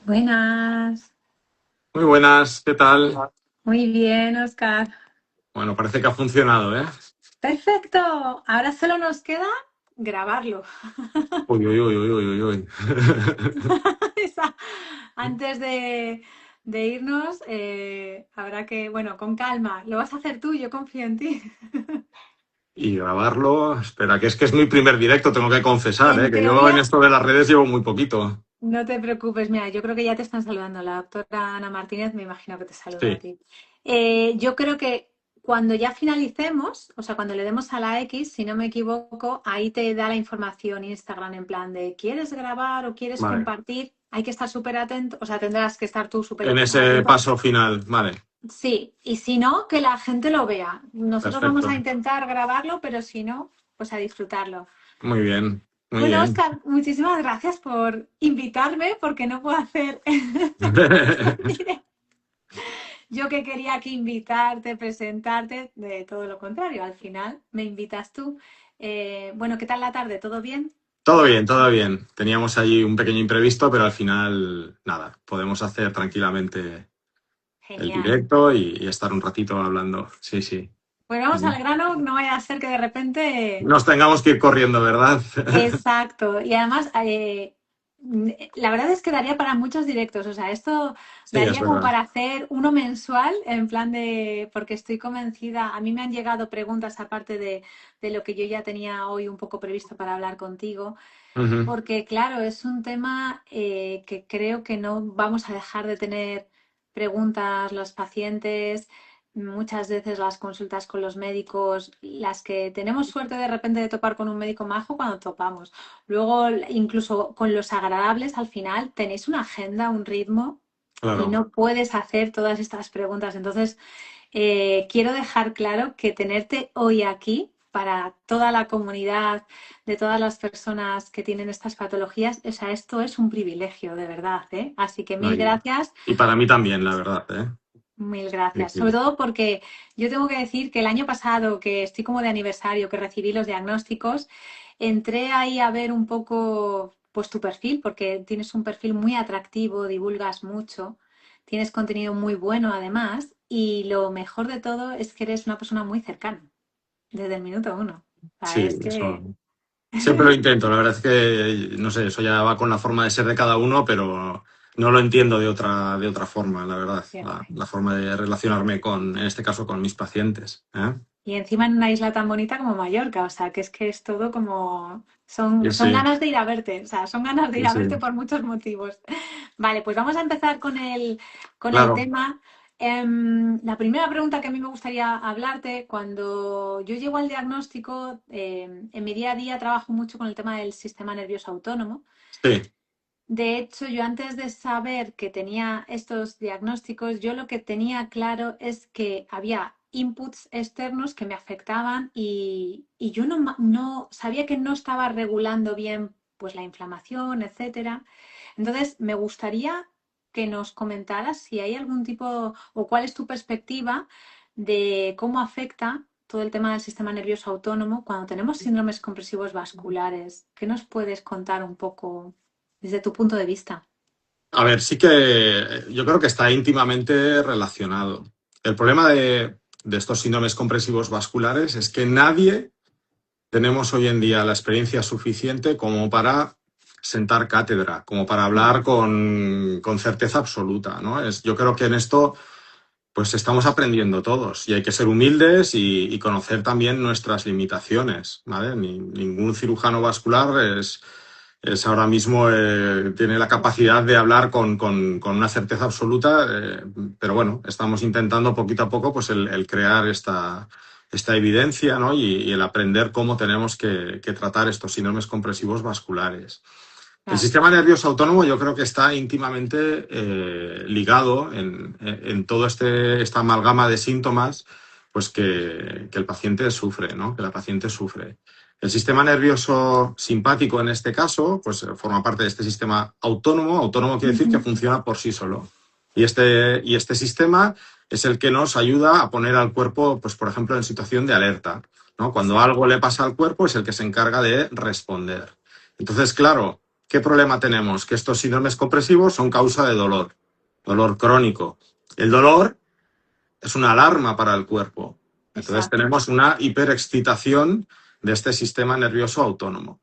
Buenas. Muy buenas, ¿qué tal? Muy bien, Oscar. Bueno, parece que ha funcionado, ¿eh? Perfecto. Ahora solo nos queda grabarlo. Uy, uy, uy, uy, uy, uy, uy. Esa- Antes de irnos, habrá que, bueno, con calma. Lo vas a hacer tú, yo confío en ti. Y grabarlo, espera, que es mi primer directo, tengo que confesar, En ¿eh? Que yo en teoría, esto de las redes llevo muy poquito. no te preocupes. Mira, yo creo que ya te están saludando. La doctora Ana Martínez, me imagino que te saluda a Sí, ti. Yo creo que cuando ya finalicemos, o sea, cuando le demos a la X, si no me equivoco, ahí te da la información Instagram en plan de ¿quieres grabar o quieres vale. compartir? Hay que estar súper atento, o sea, tendrás que estar tú En súper ese atento. paso final, vale, Sí, y si no, que la gente lo vea. Nosotros vamos perfecto. a intentar grabarlo, pero si no, pues a disfrutarlo. Muy bien, muy Bueno, bien. Oscar, muchísimas gracias por invitarme, porque no puedo hacer yo que quería aquí invitarte, presentarte, de todo lo contrario, al final me invitas tú. Bueno, ¿qué tal la tarde? ¿Todo bien? Todo bien, todo bien. Teníamos allí un pequeño imprevisto, pero al final, nada, podemos hacer tranquilamente el Genial. directo y estar un ratito hablando. Sí, sí. Pues vamos al grano, no vaya a ser que de repente. Nos tengamos que ir corriendo, ¿verdad? Exacto. Y además, la verdad es que daría para muchos directos. O sea, esto Sí, es daría como verdad. para hacer uno mensual, en plan de, porque estoy convencida, a mí me han llegado preguntas aparte de lo que yo ya tenía hoy un poco previsto para hablar contigo. Ujú. Porque, claro, es un tema que creo que no vamos a dejar de tener preguntas los pacientes, muchas veces las consultas con los médicos, las que tenemos suerte de repente de topar con un médico majo cuando topamos. Luego, incluso con los agradables, al final tenéis una agenda, un ritmo y Claro. no puedes hacer todas estas preguntas. Entonces, quiero dejar claro que tenerte hoy aquí para toda la comunidad de todas las personas que tienen estas patologías, o sea, esto es un privilegio, de verdad, ¿eh? Así que No, mil gracias, y para mí también, la verdad, ¿eh? mil Sí, gracias. Sobre sí. todo porque yo tengo que decir que el año pasado, que estoy como de aniversario, que recibí los diagnósticos, entré ahí a ver un poco pues tu perfil, porque tienes un perfil muy atractivo, divulgas mucho, tienes contenido muy bueno además, y lo mejor de todo es que eres una persona muy cercana, desde el minuto uno. O sea, Sí, es eso. que Siempre lo intento, la verdad es que, no sé, eso ya va con la forma de ser de cada uno, pero no lo entiendo de otra forma, la verdad, qué guay. la forma de relacionarme con, en este caso, con mis pacientes, ¿eh? Y encima en una isla tan bonita como Mallorca, o sea, que es todo como... Sí, Son sí, ganas de ir a verte, o sea, son ganas de ir sí, a sí. verte por muchos motivos. Vale, pues vamos a empezar con el Claro, tema. La primera pregunta que a mí me gustaría hablarte, cuando yo llego al diagnóstico, en mi día a día trabajo mucho con el tema del sistema nervioso autónomo. sí, De hecho, yo antes de saber que tenía estos diagnósticos, yo lo que tenía claro es que había inputs externos que me afectaban y yo no sabía que no estaba regulando bien pues la inflamación, etcétera. Entonces, me gustaría que nos comentaras si hay algún tipo o cuál es tu perspectiva de cómo afecta todo el tema del sistema nervioso autónomo cuando tenemos síndromes compresivos vasculares. ¿Qué nos puedes contar un poco desde tu punto de vista? a ver, sí que yo creo que está íntimamente relacionado. El problema de estos síndromes compresivos vasculares es que nadie tenemos hoy en día la experiencia suficiente como para sentar cátedra, como para hablar con certeza absoluta, ¿no? Yo creo que en esto pues estamos aprendiendo todos y hay que ser humildes y conocer también nuestras limitaciones, ¿vale? Ningún cirujano vascular es ahora mismo, tiene la capacidad de hablar con una certeza absoluta, pero bueno, estamos intentando poquito a poco pues el crear esta evidencia, ¿no? Y el aprender cómo tenemos que tratar estos síndromes compresivos vasculares. El Claro, sistema nervioso autónomo yo creo que está íntimamente ligado en todo esta amalgama de síntomas pues que el paciente sufre, ¿no? Que la paciente sufre. El sistema nervioso simpático en este caso pues forma parte de este sistema autónomo. Autónomo quiere decir que ujú, funciona por sí solo. Y este sistema es el que nos ayuda a poner al cuerpo, pues por ejemplo, en situación de alerta, ¿no? Cuando algo le pasa al cuerpo es el que se encarga de responder. Entonces, claro, ¿qué problema tenemos? Que estos síndromes compresivos son causa de dolor crónico. El dolor es una alarma para el cuerpo. Entonces Exacto. tenemos una hiperexcitación de este sistema nervioso autónomo.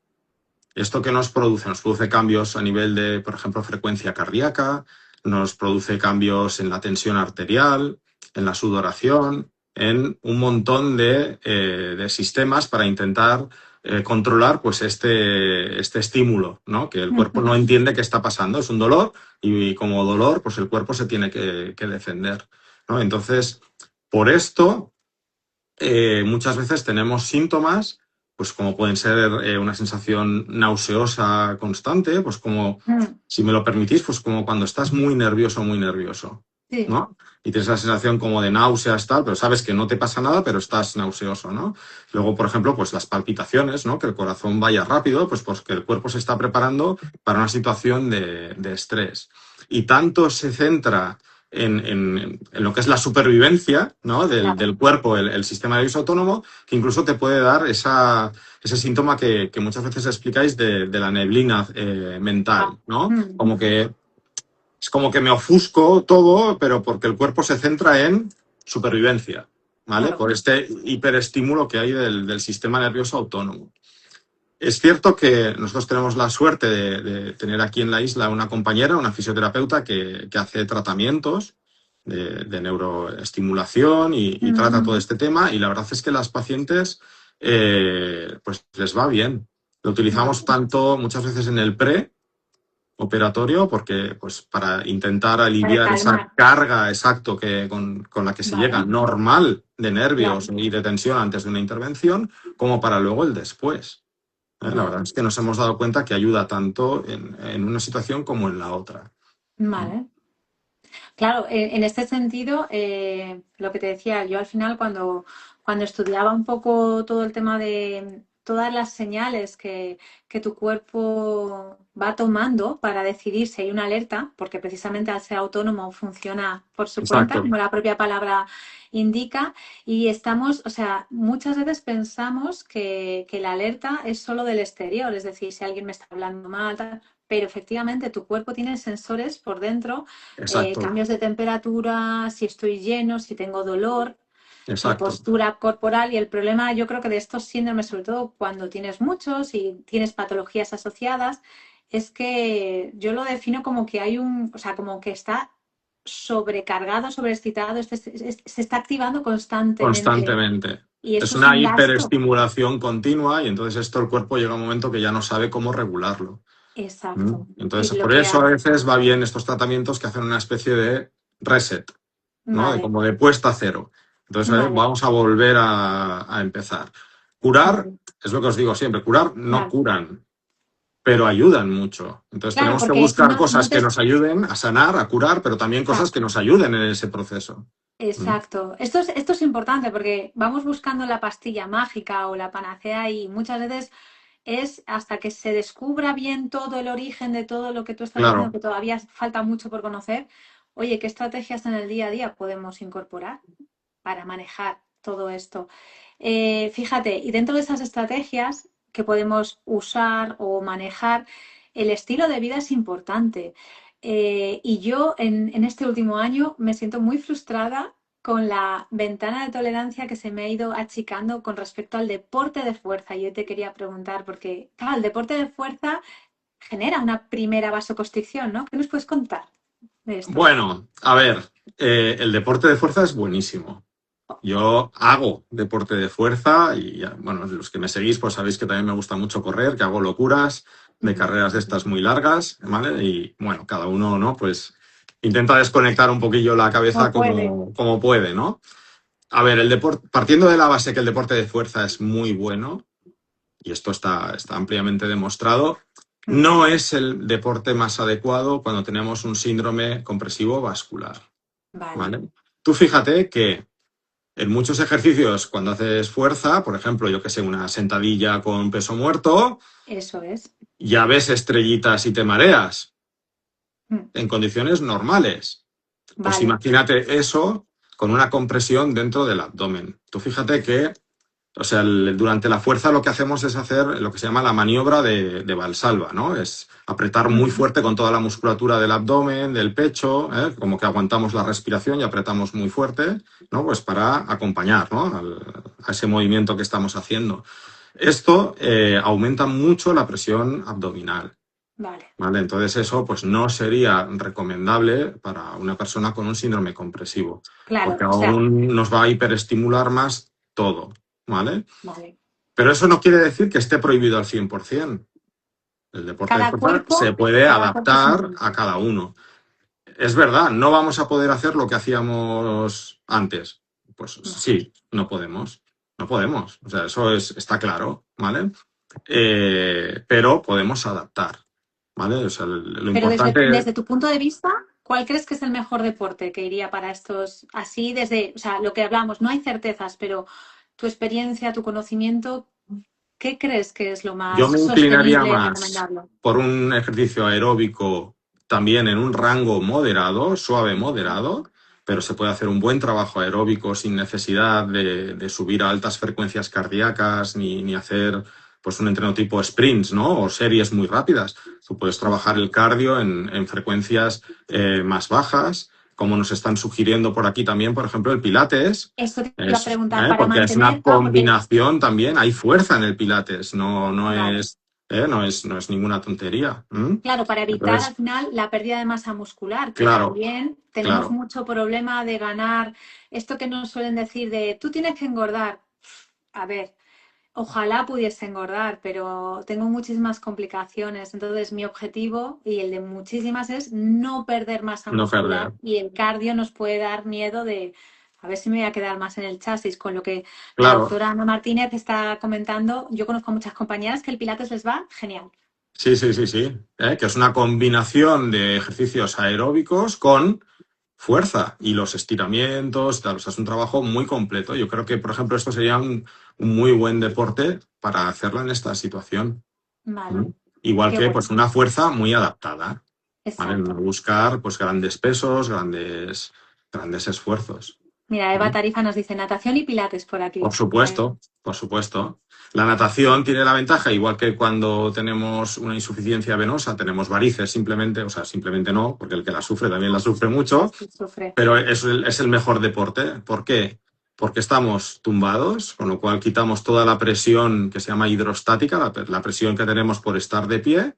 ¿Esto qué nos produce? Nos produce cambios a nivel de, por ejemplo, frecuencia cardíaca, nos produce cambios en la tensión arterial, en la sudoración, en un montón de sistemas para intentar controlar pues este estímulo, ¿no? Que el cuerpo no Ujú. entiende qué está pasando. Es un dolor y como dolor, pues el cuerpo se tiene que defender, ¿no? Entonces, por esto muchas veces tenemos síntomas, pues como pueden ser una sensación nauseosa constante, pues como, Mm. si me lo permitís, pues como cuando estás muy nervioso, Sí, ¿no? Y tienes la sensación como de náuseas, tal, pero sabes que no te pasa nada, pero estás nauseoso, ¿no? Luego, por ejemplo, pues las palpitaciones, ¿no? Que el corazón vaya rápido, pues porque el cuerpo se está preparando para una situación de estrés. Y tanto se centra en lo que es la supervivencia, ¿no? claro. Del cuerpo, el sistema nervioso autónomo, que incluso te puede dar ese síntoma que muchas veces explicáis de la neblina Ah, mental, ¿no? mm, Como que es como que me ofusco todo, pero porque el cuerpo se centra en supervivencia, ¿vale? claro. Por este hiperestímulo que hay del sistema nervioso autónomo. Es cierto que nosotros tenemos la suerte de tener aquí en la isla una compañera, una fisioterapeuta que hace tratamientos de neuroestimulación y trata todo Ujú. este tema y la verdad es que las pacientes pues les va bien. Lo utilizamos Vale. tanto muchas veces en el preoperatorio porque pues para intentar Para aliviar esa calmar. carga exacto con la que se llega Vale. normal de nervios Claro. y de tensión antes de una intervención como para luego el después. La verdad Vale. es que nos hemos dado cuenta que ayuda tanto en una situación como en la otra. Vale. Claro, en este sentido, lo que te decía, yo al final cuando estudiaba un poco todo el tema de todas las señales que tu cuerpo va tomando para decidir si hay una alerta, porque precisamente al ser autónomo funciona por su cuenta, Exacto, como la propia palabra indica, y estamos, o sea, muchas veces pensamos que la alerta es solo del exterior, es decir, si alguien me está hablando mal, tal, pero efectivamente tu cuerpo tiene sensores por dentro, exacto, cambios de temperatura, si estoy lleno, si tengo dolor, exacto. postura corporal. Y el problema, yo creo que de estos síndromes, sobre todo cuando tienes muchos y tienes patologías asociadas, es que yo lo defino como que hay o sea, como que está sobrecargado, sobreexcitado, se está activando constantemente Constantemente. y Es eso es una un gasto. hiperestimulación continua y entonces esto el cuerpo llega a un momento que ya no sabe cómo regularlo. Exacto. Entonces, Y lo por que eso a hace. veces va bien estos tratamientos que hacen una especie de reset, ¿no? De Vale, como de puesta a cero. Entonces, vale, vamos a volver a empezar. Curar, vale, es lo que os digo siempre, curar no claro. curan, pero ayudan mucho. Entonces Claro, tenemos que porque buscar cosas no te... que nos ayuden a sanar, a curar, pero también cosas que Exacto. nos ayuden en ese proceso. ¿Mm? Exacto. Esto es importante porque vamos buscando la pastilla mágica o la panacea y muchas veces es hasta que se descubra bien todo el origen de todo lo que tú estás diciendo, Claro, que todavía falta mucho por conocer. Oye, ¿qué estrategias en el día a día podemos incorporar para manejar todo esto? Fíjate, y dentro de esas estrategias que podemos usar o manejar, el estilo de vida es importante. Y yo en este último año me siento muy frustrada con la ventana de tolerancia que se me ha ido achicando con respecto al deporte de fuerza. Yo te quería preguntar, porque claro, el deporte de fuerza genera una primera vasoconstricción, ¿no? ¿Qué nos puedes contar de esto? bueno, a ver, el deporte de fuerza es buenísimo. Yo hago deporte de fuerza y, bueno, los que me seguís pues sabéis que también me gusta mucho correr, que hago locuras de Ujú. carreras de estas muy largas, ¿vale? Y bueno, cada uno, ¿no? Pues intenta desconectar un poquillo la No cabeza puede. como puede, ¿no? A ver, el deporte, partiendo de la base que el deporte de fuerza es muy bueno, y esto está ampliamente demostrado, Mm. no es el deporte más adecuado cuando tenemos un síndrome compresivo vascular, Vale, ¿vale? Tú fíjate que en muchos ejercicios, cuando haces fuerza, por ejemplo, yo que sé, una sentadilla con peso muerto, eso es. ya ves estrellitas y te mareas Mm. en condiciones normales. Pues Vale. imagínate eso con una compresión dentro del abdomen. Tú fíjate que O sea, durante la fuerza lo que hacemos es hacer lo que se llama la maniobra de Valsalva, ¿no? Es apretar muy Ujú. fuerte con toda la musculatura del abdomen, del pecho, ¿eh? Como que aguantamos la respiración y apretamos muy fuerte, ¿no? Pues para acompañar, ¿no? A ese movimiento que estamos haciendo. Esto aumenta mucho la presión abdominal, Vale, ¿vale? Entonces eso pues no sería recomendable para una persona con un síndrome compresivo, porque claro, o sea, aún nos va a hiperestimular más todo, ¿vale? vale. Pero eso no quiere decir que esté prohibido al 100%. El deporte de fuerza se puede Cada cuerpo es un adaptar mundo. a cada uno. Es verdad, no vamos a poder hacer lo que hacíamos antes. Pues Vale. sí, no podemos. No podemos. O sea, eso está claro, ¿vale? Pero podemos adaptar, ¿vale? O sea, lo Pero importante, desde tu punto de vista, ¿cuál crees que es el mejor deporte que iría para estos, así desde, o sea, lo que hablamos, no hay certezas, pero tu experiencia, tu conocimiento, ¿qué crees que es lo yo más me inclinaría sostenible y más recomendable? por un ejercicio aeróbico también en un rango moderado, suave moderado, pero se puede hacer un buen trabajo aeróbico sin necesidad de subir a altas frecuencias cardíacas ni hacer pues un entreno tipo sprints, ¿no? O series muy rápidas. Tú puedes trabajar el cardio en frecuencias más bajas, como nos están sugiriendo por aquí también, por ejemplo, el Pilates. Esto te iba a preguntar, para Porque es una mantener, ah, porque, combinación también, hay fuerza en el Pilates, vale, no es ninguna tontería. ¿M? claro, para evitar al Entonces, final la pérdida de masa muscular, que claro, también tenemos claro. mucho problema de ganar, esto que nos suelen decir de, tú tienes que engordar. A ver. Ojalá pudiese engordar, pero tengo muchísimas complicaciones. Entonces, mi objetivo y el de muchísimas es no perder masa No perder. muscular y el cardio nos puede dar miedo de a ver si me voy a quedar más en el chasis. Con lo que la Claro, doctora Ana Martínez está comentando, yo conozco a muchas compañeras que el Pilates les va genial. sí, sí, sí, sí. Que es una combinación de ejercicios aeróbicos con fuerza y los estiramientos, tal. O sea, es un trabajo muy completo. Yo creo que, por ejemplo, esto sería un muy buen deporte para hacerlo en esta situación. ¿Mm? Vale, Igual qué que pues bueno, una fuerza muy adaptada, ¿vale? No exacto. buscar pues grandes pesos, grandes esfuerzos. Mira, Eva ¿Mm? Tarifa nos dice natación y Pilates por Por aquí. supuesto, por supuesto. La natación tiene la ventaja, igual que cuando tenemos una insuficiencia venosa, tenemos varices simplemente, o sea, simplemente no, porque el que la sufre también la sufre mucho, Sí, sufre. pero es el mejor deporte. ¿Por qué? Porque estamos tumbados, con lo cual quitamos toda la presión que se llama hidrostática, la presión que tenemos por estar de pie.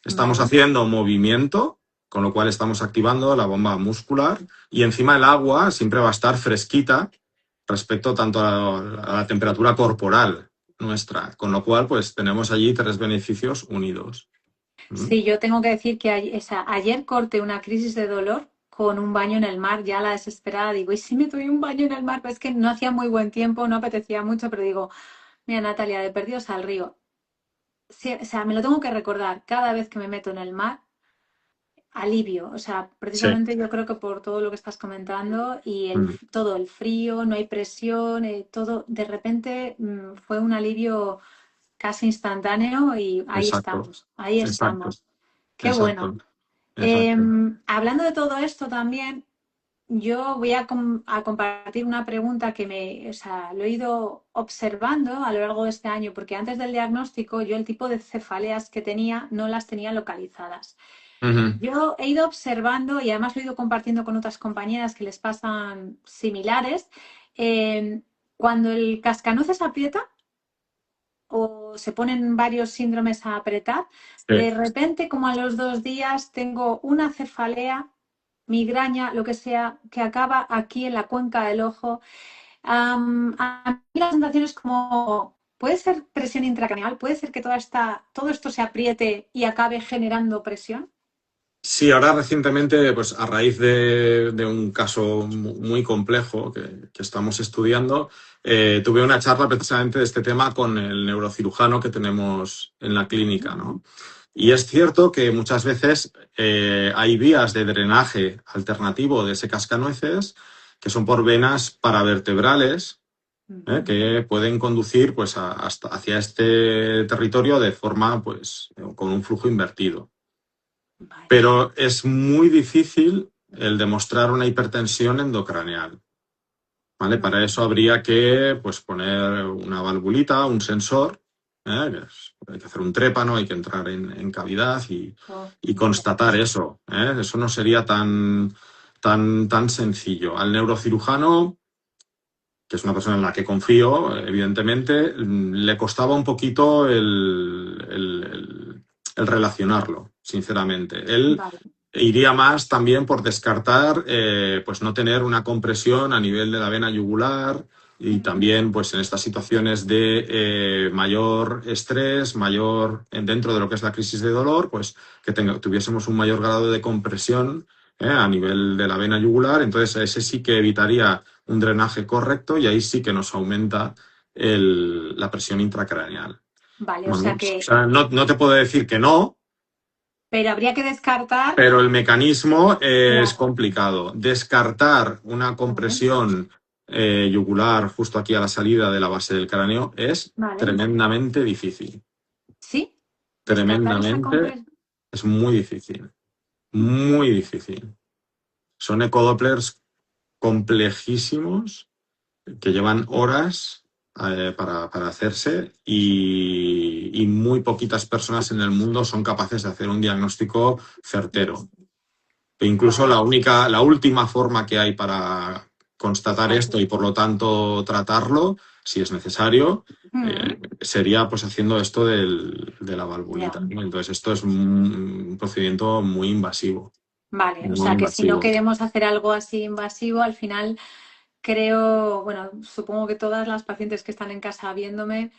Estamos Vale. haciendo movimiento, con lo cual estamos activando la bomba muscular y encima el agua siempre va a estar fresquita respecto tanto a la temperatura corporal nuestra, con lo cual pues tenemos allí tres beneficios unidos. ¿Mm? Sí, yo tengo que decir que ayer corté una crisis de dolor con un baño en el mar, ya la desesperada, digo, ¿y si me doy un baño en el mar? Pues es que no hacía muy buen tiempo, no apetecía mucho, pero digo, mira, Natalia, de perdidos al río. Sí, o sea, me lo tengo que recordar cada vez que me meto en el mar, alivio. O sea, Sí. precisamente yo creo que por todo lo que estás comentando y Mm. todo el frío, no hay presión, todo, de repente fue un alivio casi instantáneo y ahí Exacto, estamos, ahí exacto, estamos. Qué bueno. exacto, exacto. Hablando de todo esto también, yo voy a compartir una pregunta que o sea, lo he ido observando a lo largo de este año, porque antes del diagnóstico yo el tipo de cefaleas que tenía no las tenía localizadas. Ujú. Yo he ido observando y además lo he ido compartiendo con otras compañeras que les pasan similares. eh, Cuando el cascanueces aprieta, o se ponen varios síndromes a apretar, Sí. de repente, como a los 2 días, tengo una cefalea, migraña, lo que sea, que acaba aquí en la cuenca del ojo. A mí la sensación es como, puede ser presión intracraneal, puede ser que todo esto se apriete y acabe generando presión. Sí, ahora recientemente, pues a raíz de un caso muy complejo que estamos estudiando, tuve una charla precisamente de este tema con el neurocirujano que tenemos en la clínica, ¿no? Y es cierto que muchas veces hay vías de drenaje alternativo de ese cascanueces que son por venas paravertebrales, Ujú. que pueden conducir pues, hacia este territorio de forma pues, con un flujo invertido. Vaya. Pero es muy difícil el demostrar una hipertensión endocraneal, ¿vale? Para eso habría que pues, poner una valvulita, un sensor, hay que hacer un trépano, hay que entrar en cavidad Oh, y vale. constatar eso. Eso no sería tan sencillo. Al neurocirujano, que es una persona en la que confío, evidentemente, le costaba un poquito el relacionarlo, sinceramente. Él Vale. iría más también por descartar pues no tener una compresión a nivel de la vena yugular y Ujú. también pues en estas situaciones de mayor estrés, mayor dentro de lo que es la crisis de dolor, pues que tuviésemos un mayor grado de compresión a nivel de la vena yugular. Entonces ese sí que evitaría un drenaje correcto y ahí sí que nos aumenta la presión intracraneal. Vale, o Bueno, sea o que, sea, no te puedo decir que no, pero habría que descartar, pero el mecanismo es claro. complicado. Descartar una Vale. compresión yugular justo aquí a la salida de la base del cráneo es Vale. tremendamente difícil. Sí, descartar esa Tremendamente, compresión. es muy difícil. Muy difícil. Son ecodopplers complejísimos que llevan horas para hacerse y muy poquitas personas en el mundo son capaces de hacer un diagnóstico certero. E incluso Vale. la última forma que hay para constatar esto y por lo tanto tratarlo, si es necesario, Mm, sería pues haciendo esto de la ya. valvulita, ¿no? Entonces esto es un procedimiento muy invasivo, Vale, o muy sea que si no invasivo. queremos hacer algo así invasivo, al final creo, bueno, supongo que todas las pacientes que están en casa viéndome,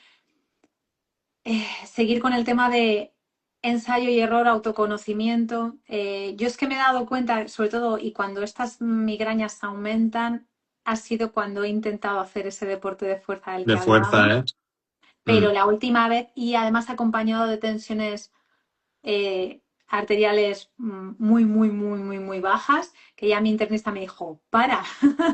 seguir con el tema de ensayo y error, autoconocimiento. Yo es que me he dado cuenta, sobre todo, y cuando estas migrañas aumentan, ha sido cuando he intentado hacer ese deporte de fuerza del que De fuerza, hablábamos, ¿eh? Mm. pero la última vez y además acompañado de tensiones arteriales muy, muy, muy, muy, muy bajas, que ya mi internista me dijo, para, o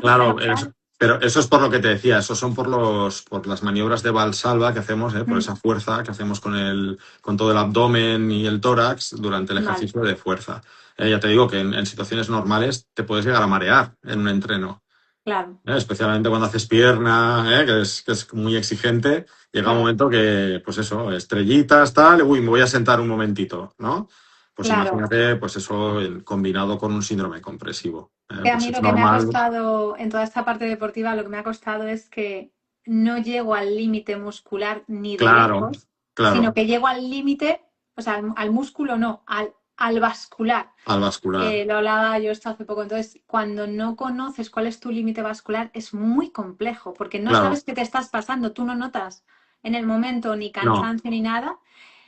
sea, Claro, para. pero eso es por lo que te decía, eso son por las maniobras de Valsalva que hacemos, por Mm, esa fuerza que hacemos con todo el abdomen y el tórax durante el vale, ejercicio de fuerza. Ya te digo que en situaciones normales te puedes llegar a marear en un entreno, claro, especialmente cuando haces pierna, que es muy exigente. Llega un claro, momento que, pues eso, estrellitas, tal, uy, me voy a sentar un momentito, ¿no? Pues claro. imagínate, pues eso combinado con un síndrome compresivo. Que a Pues mí es lo que me ha normal. costado en toda esta parte deportiva, lo que me ha costado es que no llego al límite muscular ni de Claro, lejos, sino claro, que llego al límite, o sea, al músculo no, al vascular. al vascular. Lo hablaba yo esto hace poco. Entonces, cuando no conoces cuál es tu límite vascular, es muy complejo, porque no Claro, sabes qué te estás pasando, tú no notas en el momento ni no. cansancio ni nada.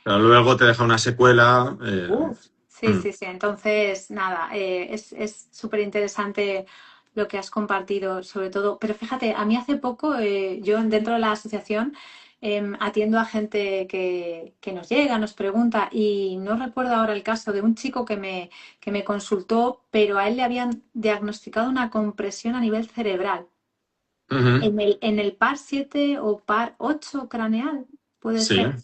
Pero luego te deja una secuela. Uf. Sí, Mm, sí, sí. Entonces, nada, es súper interesante lo que has compartido, sobre todo. Pero fíjate, a mí hace poco, yo dentro de la asociación atiendo a gente que nos llega, nos pregunta, y no recuerdo ahora el caso de un chico que me consultó, pero a él le habían diagnosticado una compresión a nivel cerebral. ujú. En el par 7 o par 8 craneal, puede Sí, ser.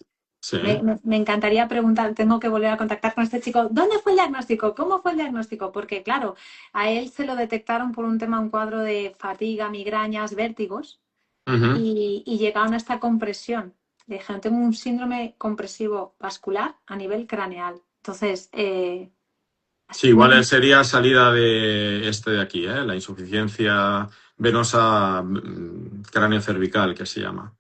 sí. Me encantaría preguntar, tengo que volver a contactar con este chico. ¿Dónde fue el diagnóstico? ¿Cómo fue el diagnóstico? Porque, claro, a él se lo detectaron por un tema, un cuadro de fatiga, migrañas, vértigos, Ujú. y llegaron a esta compresión. Le dijeron, tengo un síndrome compresivo vascular a nivel craneal. Entonces, Sí, muy, igual sería salida de este de aquí, la insuficiencia venosa cráneo cervical, que se llama.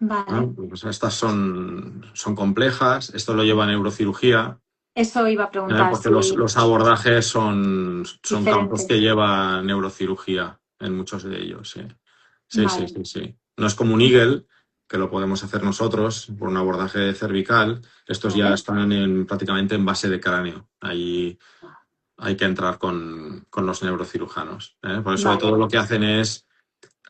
vale. Pues estas son complejas, esto lo lleva a neurocirugía, Eso iba a preguntar, porque los si abordajes son campos que diferentes. lleva neurocirugía en muchos de ellos, sí. Sí, sí, Vale, sí, sí. No es como un Eagle, que lo podemos hacer nosotros por un abordaje cervical. Estos ya vale, están prácticamente en base de cráneo. Ahí hay que entrar con los neurocirujanos. Por eso, de todo vale. lo que hacen es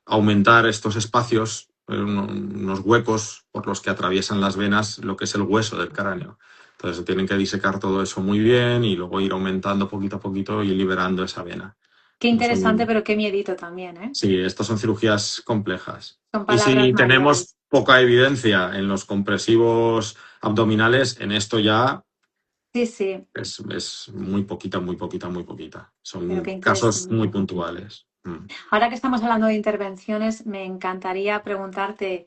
aumentar estos espacios, unos huecos por los que atraviesan las venas lo que es el hueso del cráneo. Entonces tienen que disecar todo eso muy bien y luego ir aumentando poquito a poquito y liberando esa vena. Qué interesante, Son, pero qué miedito también, ¿eh? sí, estas son cirugías complejas. Son Y palabras si mayores. tenemos poca evidencia en los compresivos abdominales, en esto ya Sí, sí, es muy poquita, muy poquita, muy poquita. pero qué Son casos muy interesante. puntuales. Mm. Ahora que estamos hablando de intervenciones, me encantaría preguntarte,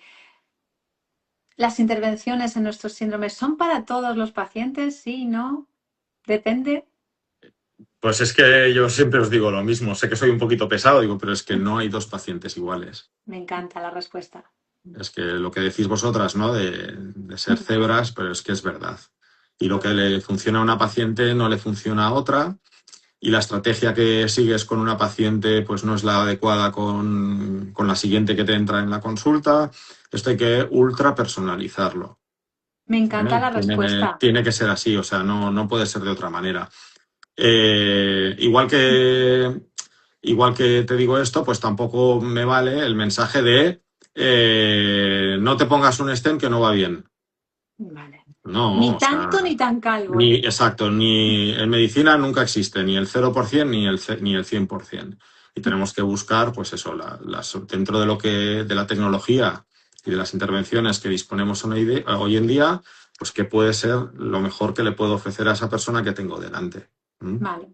¿las intervenciones en nuestros síndromes son para todos los pacientes? ¿Sí, no? ¿Depende? Pues es que yo siempre os digo lo mismo, sé que soy un poquito pesado, digo, pero es que no hay dos pacientes iguales. Me encanta la respuesta. Es que lo que decís vosotras, ¿no? De ser cebras, pero es que es verdad. Y lo que le funciona a una paciente no le funciona a otra. Y la estrategia que sigues con una paciente pues no es la adecuada con la siguiente que te entra en la consulta. Esto hay que ultra personalizarlo. Me encanta ¿Vale? la respuesta. Tiene que ser así, o sea, no puede ser de otra manera. Igual que te digo esto, pues tampoco me vale el mensaje de no te pongas un stent que no va bien. Vale. No, Ni o tanto sea, ni tan calvo. ni exacto, ni en medicina nunca existe ni el 0% ni el 100%. Y tenemos que buscar, pues eso, dentro de lo de la tecnología y de las intervenciones que disponemos hoy en día, pues qué puede ser lo mejor que le puedo ofrecer a esa persona que tengo delante. ¿Mm? Vale.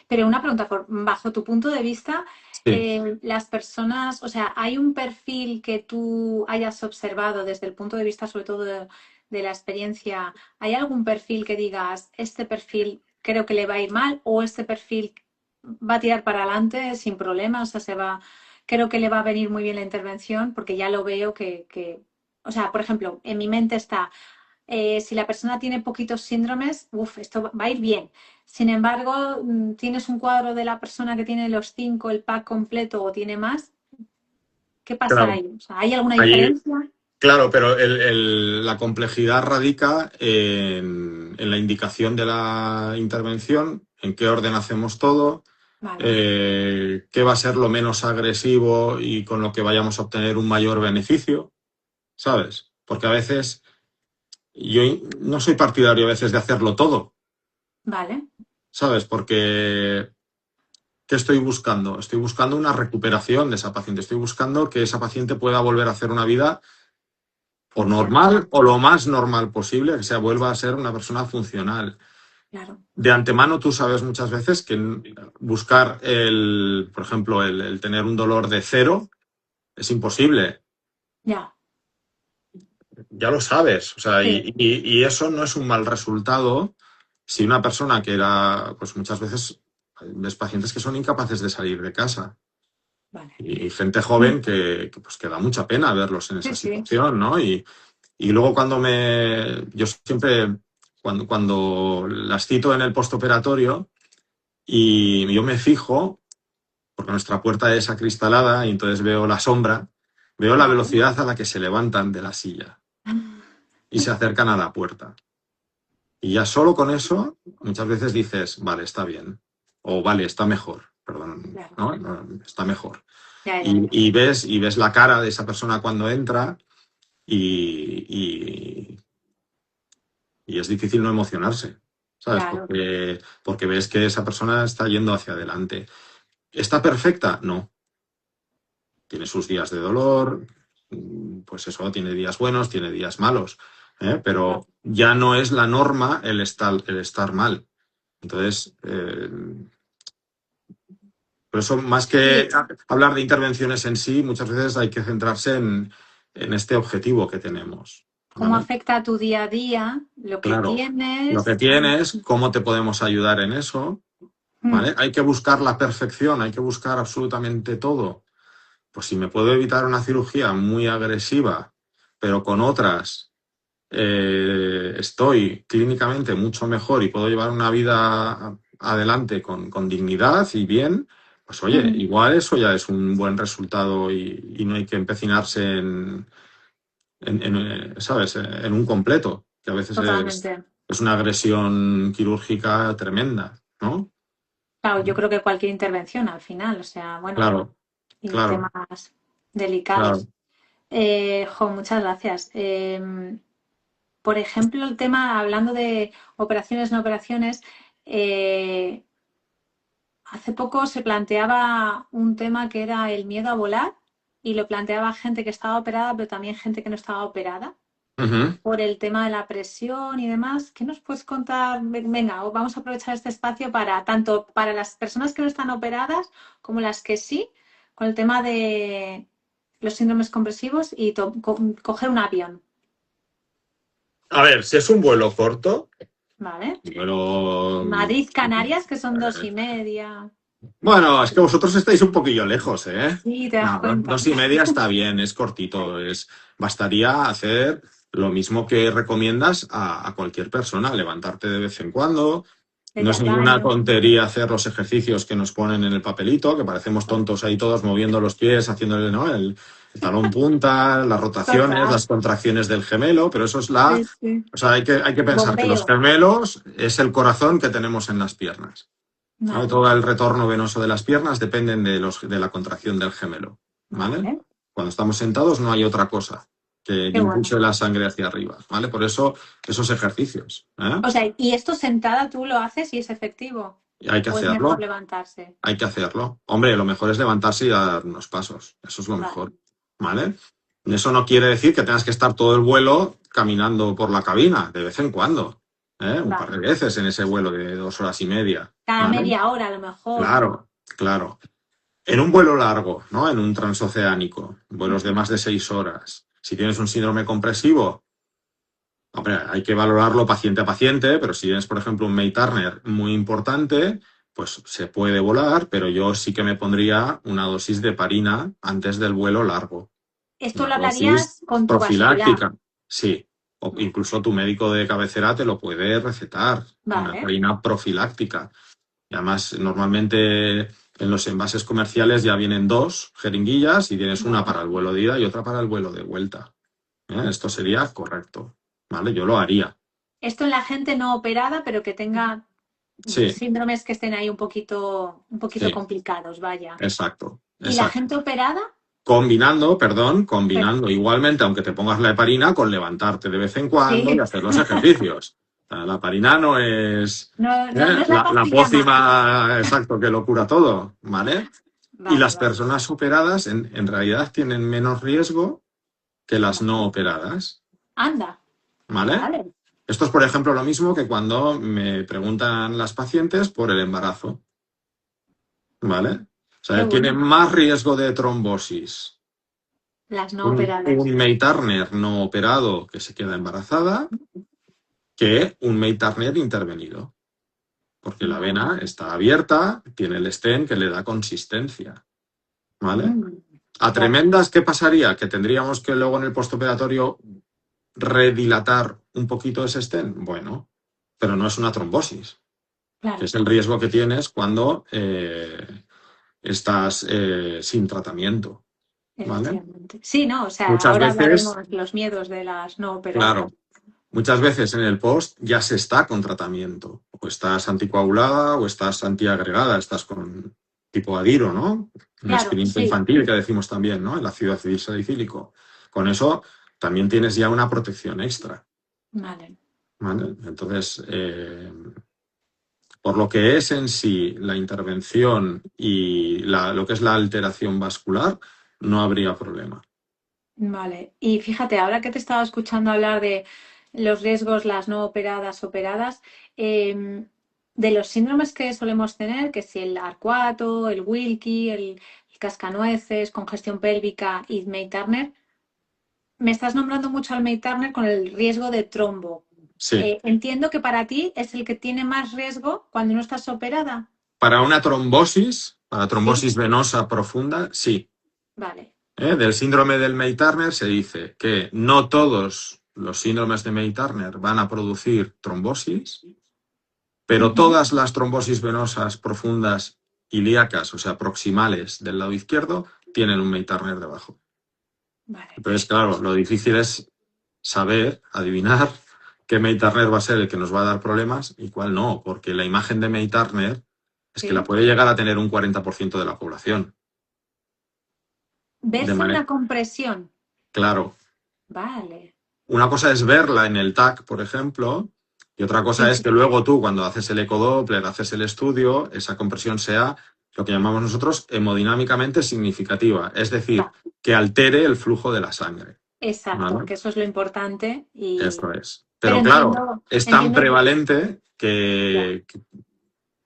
Pero una pregunta, bajo tu punto de vista, Sí. las personas, o sea, ¿hay un perfil que tú hayas observado desde el punto de vista, sobre todo de la experiencia? ¿Hay algún perfil que digas, este perfil creo que le va a ir mal o este perfil va a tirar para adelante sin problemas? O sea, creo que le va a venir muy bien la intervención porque ya lo veo o sea, por ejemplo, en mi mente está si la persona tiene poquitos síndromes, esto va a ir bien. Sin embargo, tienes un cuadro de la persona que tiene los 5, el pack completo o tiene más, ¿qué pasa Claro. ahí? O sea, ¿hay alguna Ahí, diferencia? claro, pero la complejidad radica en la indicación de la intervención, en qué orden hacemos todo, Vale, qué va a ser lo menos agresivo y con lo que vayamos a obtener un mayor beneficio, ¿sabes? Porque a veces yo no soy partidario a veces de hacerlo todo, vale, ¿sabes? Porque ¿qué estoy buscando? Estoy buscando una recuperación de esa paciente, estoy buscando que esa paciente pueda volver a hacer una vida o normal funcional, o lo más normal posible, que se vuelva a ser una persona funcional. claro. De antemano tú sabes muchas veces que buscar por ejemplo, el tener un dolor de cero es imposible. Ya, Ya lo sabes. O sea, sí, y eso no es un mal resultado si una persona que era, pues muchas veces ves pacientes que son incapaces de salir de casa. vale. Y gente joven pues, que da mucha pena verlos en Sí, esa sí, situación, ¿no? Y luego yo siempre, cuando las cito en el postoperatorio y yo me fijo, porque nuestra puerta es acristalada y entonces veo la sombra, veo la vale. velocidad a la que se levantan de la silla y se acercan a la puerta. Y ya solo con eso, muchas veces dices, vale, está bien, o vale, está mejor, perdón, Claro, ¿no? No, está mejor. ya, ya, ya. Y ves la cara de esa persona cuando entra y, y- y es difícil no emocionarse, ¿sabes? Claro, Porque ves que esa persona está yendo hacia adelante. ¿Está perfecta? No. Tiene sus días de dolor, pues eso, tiene días buenos, tiene días malos, ¿eh? claro. Pero ya no es la norma el estar mal. Entonces, por eso, más que Sí, hablar de intervenciones en sí, muchas veces hay que centrarse en este objetivo que tenemos, ¿cómo ¿vale? afecta a tu día a día lo que Claro, lo que tienes? tienes, cómo te podemos ayudar en eso, Mm, ¿vale? Hay que buscar la perfección, hay que buscar absolutamente todo. Pues si me puedo evitar una cirugía muy agresiva, pero con otras estoy clínicamente mucho mejor y puedo llevar una vida adelante con dignidad y bien, pues oye, mm, igual eso ya es un buen resultado y no hay que empecinarse ¿sabes? En un completo, que a veces totalmente. es una agresión quirúrgica tremenda, ¿no? Claro, yo creo que cualquier intervención al final, o sea, bueno, Claro, y claro, temas delicados. claro. Muchas gracias. Por ejemplo, el tema, hablando de operaciones, no operaciones, eh, hace poco se planteaba un tema que era el miedo a volar y lo planteaba gente que estaba operada, pero también gente que no estaba operada Ujú. por el tema de la presión y demás. ¿Qué nos puedes contar? Venga, vamos a aprovechar este espacio para tanto para las personas que no están operadas como las que sí. con el tema de los síndromes compresivos y coger un avión, A ver, si es un vuelo corto, ¿vale? un vuelo... Madrid-Canarias, que son 2:30. Bueno, es que vosotros estáis un poquillo lejos, ¿eh? Sí, te das No, cuenta. 2:30 está bien, es cortito. Bastaría hacer lo mismo que recomiendas a cualquier persona, levantarte de vez en cuando. Vete No es al ninguna baño. tontería hacer los ejercicios que nos ponen en el papelito, que parecemos tontos ahí todos moviendo los pies, haciéndole, ¿no? El talón punta, las rotaciones, Total. las contracciones del gemelo, pero eso es la... Sí, sí. O sea, hay que pensar que los Bombeo. gemelos es el corazón que tenemos en las piernas. ¿Vale? Vale, Todo el retorno venoso de las piernas dependen de la contracción del gemelo. ¿Vale? vale. Cuando estamos sentados no hay otra cosa que Qué bueno. impulse la sangre hacia arriba. ¿Vale? Por eso esos ejercicios. O sea, ¿y esto sentada tú lo haces y es efectivo? Hay que ¿O es mejor hacerlo. levantarse? Hay que hacerlo. Hombre, lo mejor es levantarse y dar unos pasos. Eso es lo Vale, mejor. ¿Vale? Eso no quiere decir que tengas que estar todo el vuelo caminando por la cabina, de vez en cuando. Un par de vale. veces en ese vuelo de 2 horas y media. Cada ¿Vale? media hora a lo mejor. Claro, claro. En un vuelo largo, ¿no? En un transoceánico, vuelos de Ujú. más de 6 horas. Si tienes un síndrome compresivo, hombre, hay que valorarlo paciente a paciente, pero si tienes, por ejemplo, un May Turner muy importante, pues se puede volar, pero yo sí que me pondría una dosis de heparina antes del vuelo largo. Esto Una lo dosis hablarías con tu vascular. profiláctica, sí. O Vale, incluso tu médico de cabecera te lo puede recetar, una vale, heparina profiláctica. Y además, normalmente en los envases comerciales ya vienen dos jeringuillas y tienes una vale. para el vuelo de ida y otra para el vuelo de vuelta. Esto sería correcto. ¿Vale? Yo lo haría. Esto en la gente no operada, pero que tenga Sí, síndromes que estén ahí un poquito sí, complicados, vaya. exacto, ¿Y la exacto. gente operada? Combinando igualmente, aunque te pongas la heparina, con levantarte de vez en cuando y Sí. hacer los ejercicios. O sea, la heparina no es No, no, no es la la pastilla mágica. pócima, exacto, que lo cura todo, ¿vale? Y Vale, las vale. personas operadas en realidad tienen menos riesgo que las Vale. no operadas, Anda, ¿vale? vale. Esto es, por ejemplo, lo mismo que cuando me preguntan las pacientes por el embarazo, ¿vale? O Qué sea, tienen bueno. más riesgo de trombosis Las no operadas. un May Turner no operado que se queda embarazada que un May Turner intervenido, porque la Vale. vena está abierta, tiene el stent que le da consistencia, ¿vale? Mm, A claro, tremendas, ¿qué pasaría? Que tendríamos que luego en el postoperatorio redilatar un poquito ese stent. Bueno, pero no es una trombosis, que claro, es el riesgo que tienes cuando estás sin tratamiento, ¿vale? efectivamente. Sí, no, o sea, Muchas ahora veces, hablaremos de los miedos de las no operadas. claro, muchas veces en el post ya se está con tratamiento. O estás anticoagulada o estás antiagregada, estás con tipo adiro, ¿no? Un Claro, expediente sí, infantil que decimos también, ¿no? El ácido acetylsalicílico. Con eso también tienes ya una protección extra, vale. ¿vale? Entonces, por lo que es en sí la intervención y lo que es la alteración vascular, no habría problema. Vale, y fíjate, ahora que te estaba escuchando hablar de los riesgos, las no operadas, operadas, de los síndromes que solemos tener, que si el arcuato, el Wilkie, el cascanueces, congestión pélvica y May Turner, me estás nombrando mucho al May Turner con el riesgo de trombo. Sí. Entiendo que para ti es el que tiene más riesgo cuando no estás operada. Para Sí, trombosis venosa profunda, sí. vale. Del síndrome del May Turner se dice que no todos los síndromes de May Turner van a producir trombosis, pero Ujú. todas las trombosis venosas profundas ilíacas, o sea, proximales del lado izquierdo, tienen un May Turner debajo. Vale, Entonces, claro, lo difícil es saber, adivinar qué May Turner va a ser el que nos va a dar problemas y cuál no, porque la imagen de May Turner es que la sí. puede llegar a tener un 40% de la población. De Verse manera, una compresión. claro, Vale. una cosa es verla en el TAC, por ejemplo, y otra cosa Sí, es sí. que luego tú, cuando haces el ecodoppler, haces el estudio, esa compresión sea lo que llamamos nosotros hemodinámicamente significativa, es decir, Va, que altere el flujo de la sangre. exacto, ¿Vale? que eso es lo importante. Esto es. Pero Pero claro, entiendo, es tan entiendo prevalente ya,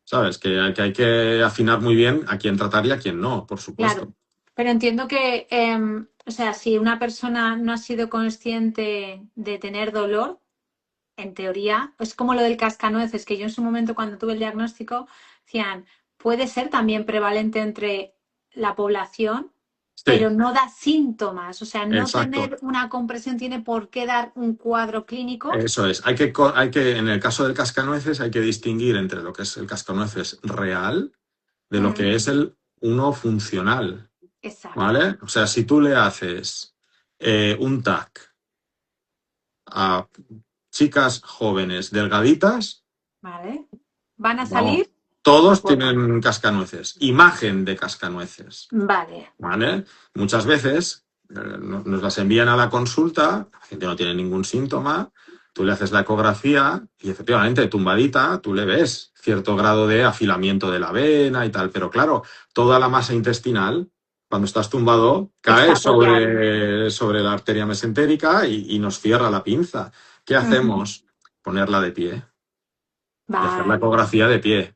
¿sabes? Que hay que afinar muy bien a quién tratar y a quién no, por claro. supuesto. Pero entiendo que, o sea, si una persona no ha sido consciente de tener dolor, en teoría, es como lo del cascanueces, que yo en su momento cuando tuve el diagnóstico, decían, puede ser también prevalente entre la población, Sí, pero no da síntomas. O sea, no exacto. tener una compresión tiene por qué dar un cuadro clínico. Eso es. En el caso del cascanueces, hay que distinguir entre lo que es el cascanueces real de lo Mm, que es el uno funcional, exacto. ¿vale? O sea, si tú le haces un TAC a chicas jóvenes delgaditas, ¿Vale? ¿Van a vamos, salir? todos Bueno, tienen cascanueces, imagen de cascanueces, vale. ¿vale? Muchas veces nos las envían a la consulta, la gente no tiene ningún síntoma, tú le haces la ecografía y efectivamente tumbadita tú le ves cierto grado de afilamiento de la vena y tal, pero claro, toda la masa intestinal, cuando estás tumbado, cae Está apoyado. sobre la arteria mesentérica y nos cierra la pinza. ¿Qué Ujú. hacemos? Ponerla de pie y hacer la Vale. ecografía de pie.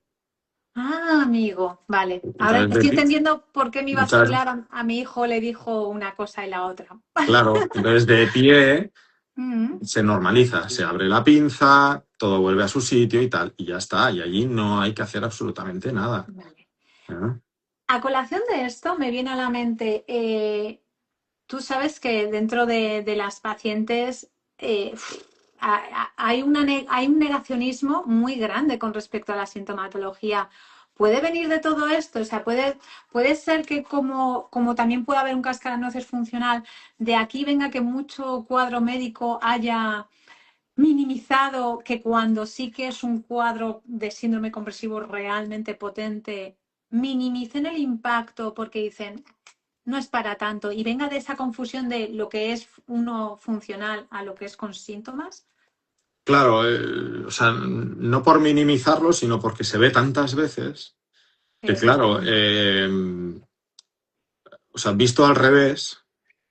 Ah, amigo, vale. Ahora Entonces, estoy entendiendo por qué mi muchas, vascular a mi hijo le dijo una cosa y la otra. claro, entonces de pie Mm, se normaliza, se abre la pinza, todo vuelve a su sitio y tal, y ya está, y allí no hay que hacer absolutamente nada. vale. ¿Eh? A colación de esto me viene a la mente, tú sabes que dentro de las pacientes hay, hay un negacionismo muy grande con respecto a la sintomatología. ¿Puede venir de todo esto? O sea, puede ser que como también puede haber un cascaranueces funcional, de aquí venga que mucho cuadro médico haya minimizado que cuando sí que es un cuadro de síndrome compresivo realmente potente, minimicen el impacto porque dicen, no es para tanto, y venga de esa confusión de lo que es uno funcional a lo que es con síntomas. Claro, o sea, no por minimizarlo, sino porque se ve tantas veces que, claro, Exacto. o sea, visto al revés,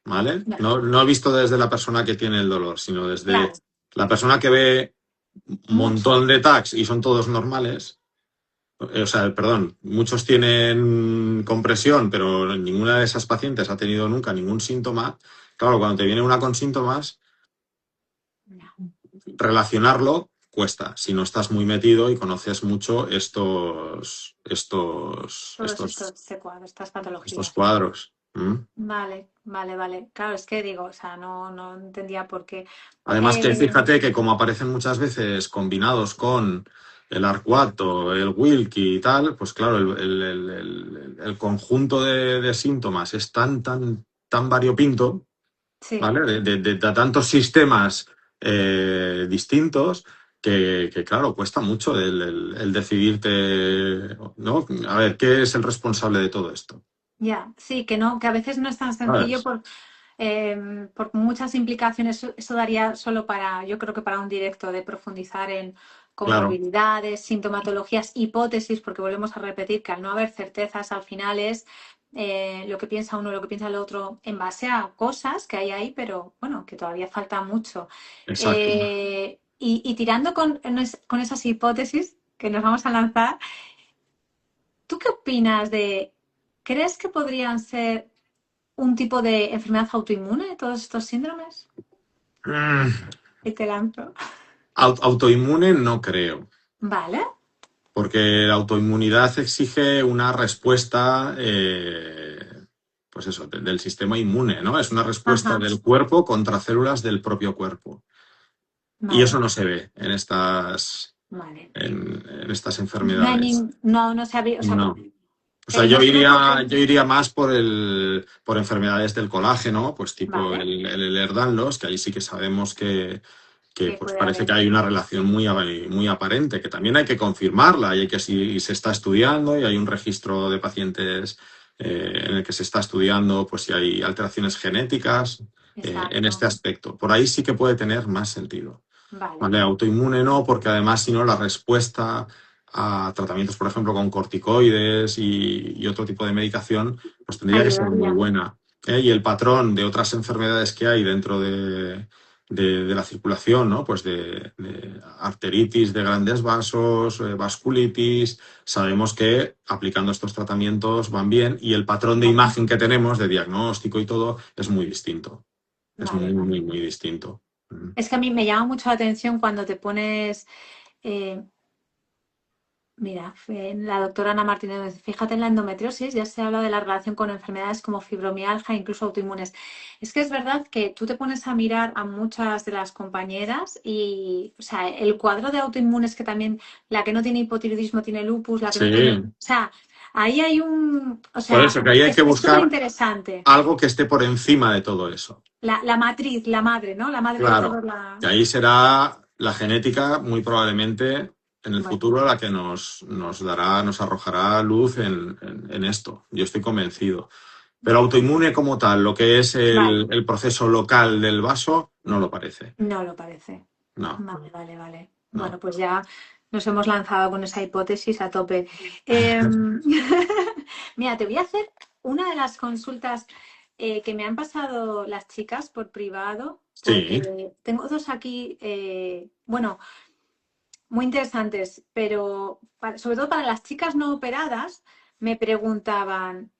¿vale? Ya, No visto desde la persona que tiene el dolor, sino desde claro, la persona que ve un mucho. montón de tags y son todos normales. O sea, perdón, muchos tienen compresión, pero ninguna de esas pacientes ha tenido nunca ningún síntoma. Claro, cuando te viene una con síntomas, Ya. relacionarlo cuesta, si no estás muy metido y conoces mucho Todos estos secuados, estas estos patologías. cuadros. ¿Mm? Vale, vale, vale. Claro, es que digo, o sea, no entendía por qué. Además que Eh, fíjate que como aparecen muchas veces combinados con el arcuato, el Wilkie y tal, pues claro, el conjunto de síntomas es tan variopinto, sí. ¿vale? De tantos sistemas distintos claro, cuesta mucho el decidirte, ¿no? A ver, ¿qué es el responsable de todo esto? Ya, sí, que no, que a veces no es tan sencillo ¿Sabes? por muchas implicaciones. Eso daría solo para, yo creo que para un directo de profundizar en Claro, comorbilidades, sintomatologías, hipótesis, porque volvemos a repetir que al no haber certezas al final es lo que piensa uno, lo que piensa el otro en base a cosas que hay ahí, pero bueno, que todavía falta mucho. exacto. Y tirando con esas hipótesis que nos vamos a lanzar. ¿Tú qué opinas crees que podrían ser un tipo de enfermedad autoinmune todos estos síndromes? Mm, Y te lanzo. Autoinmune no creo. Vale. Porque la autoinmunidad exige una respuesta, pues eso, del sistema inmune, ¿no? Es una respuesta Ajá. del cuerpo contra células del propio cuerpo. Y eso Vale. no se ve en Vale. en estas No hay enfermedades. no se habría, o sea, No. O sea, imagino porque. yo iría más por enfermedades del colágeno, pues tipo Vale. el Ehlers-Danlos, que ahí sí que sabemos que Que pues puede parece que haber. hay una relación muy aparente, que también hay que confirmarla y hay que si se está estudiando y hay un registro de pacientes en el que se está estudiando pues si hay alteraciones genéticas en Exacto. este aspecto. Por ahí sí que puede tener más sentido. Vale. ¿Vale? Autoinmune no, porque además si no la respuesta a tratamientos, por ejemplo, con corticoides y otro tipo de medicación, pues tendría que ser muy Ayudaría. buena. ¿Eh? Y el patrón de otras enfermedades que hay dentro de la circulación, ¿no? Pues de arteritis de grandes vasos, vasculitis. Sabemos que aplicando estos tratamientos van bien y el patrón de Vale, imagen que tenemos de diagnóstico y todo es muy distinto. Es vale, muy, vale. muy, muy distinto. Es que a mí me llama mucho la atención cuando te pones, eh, mira, la doctora Ana Martínez, fíjate en la endometriosis, ya se habla de la relación con enfermedades como fibromialgia, incluso autoinmunes. Es que es verdad que tú te pones a mirar a muchas de las compañeras y, o sea, el cuadro de autoinmunes que también, la que no tiene hipotiroidismo tiene lupus, la que Sí, no tiene, o sea, ahí hay un, o por sea, eso que ahí hay que es súper buscar interesante. algo que esté por encima de todo eso. La matriz, la madre, ¿no? La madre de Claro. todos la... Y ahí será la genética, muy probablemente en el Bueno, futuro, la que nos dará, nos arrojará luz en esto. Yo estoy convencido. Pero autoinmune como tal, lo que es vale, el proceso local del vaso, no lo parece. no lo parece. No, Vale, vale, vale. Bueno, no. pues ya nos hemos lanzado con esa hipótesis a tope. Em, Mira, te voy a hacer una de las consultas que me han pasado las chicas por privado, Sí, porque tengo dos aquí, bueno, muy interesantes, pero sobre todo para las chicas no operadas, me preguntaban,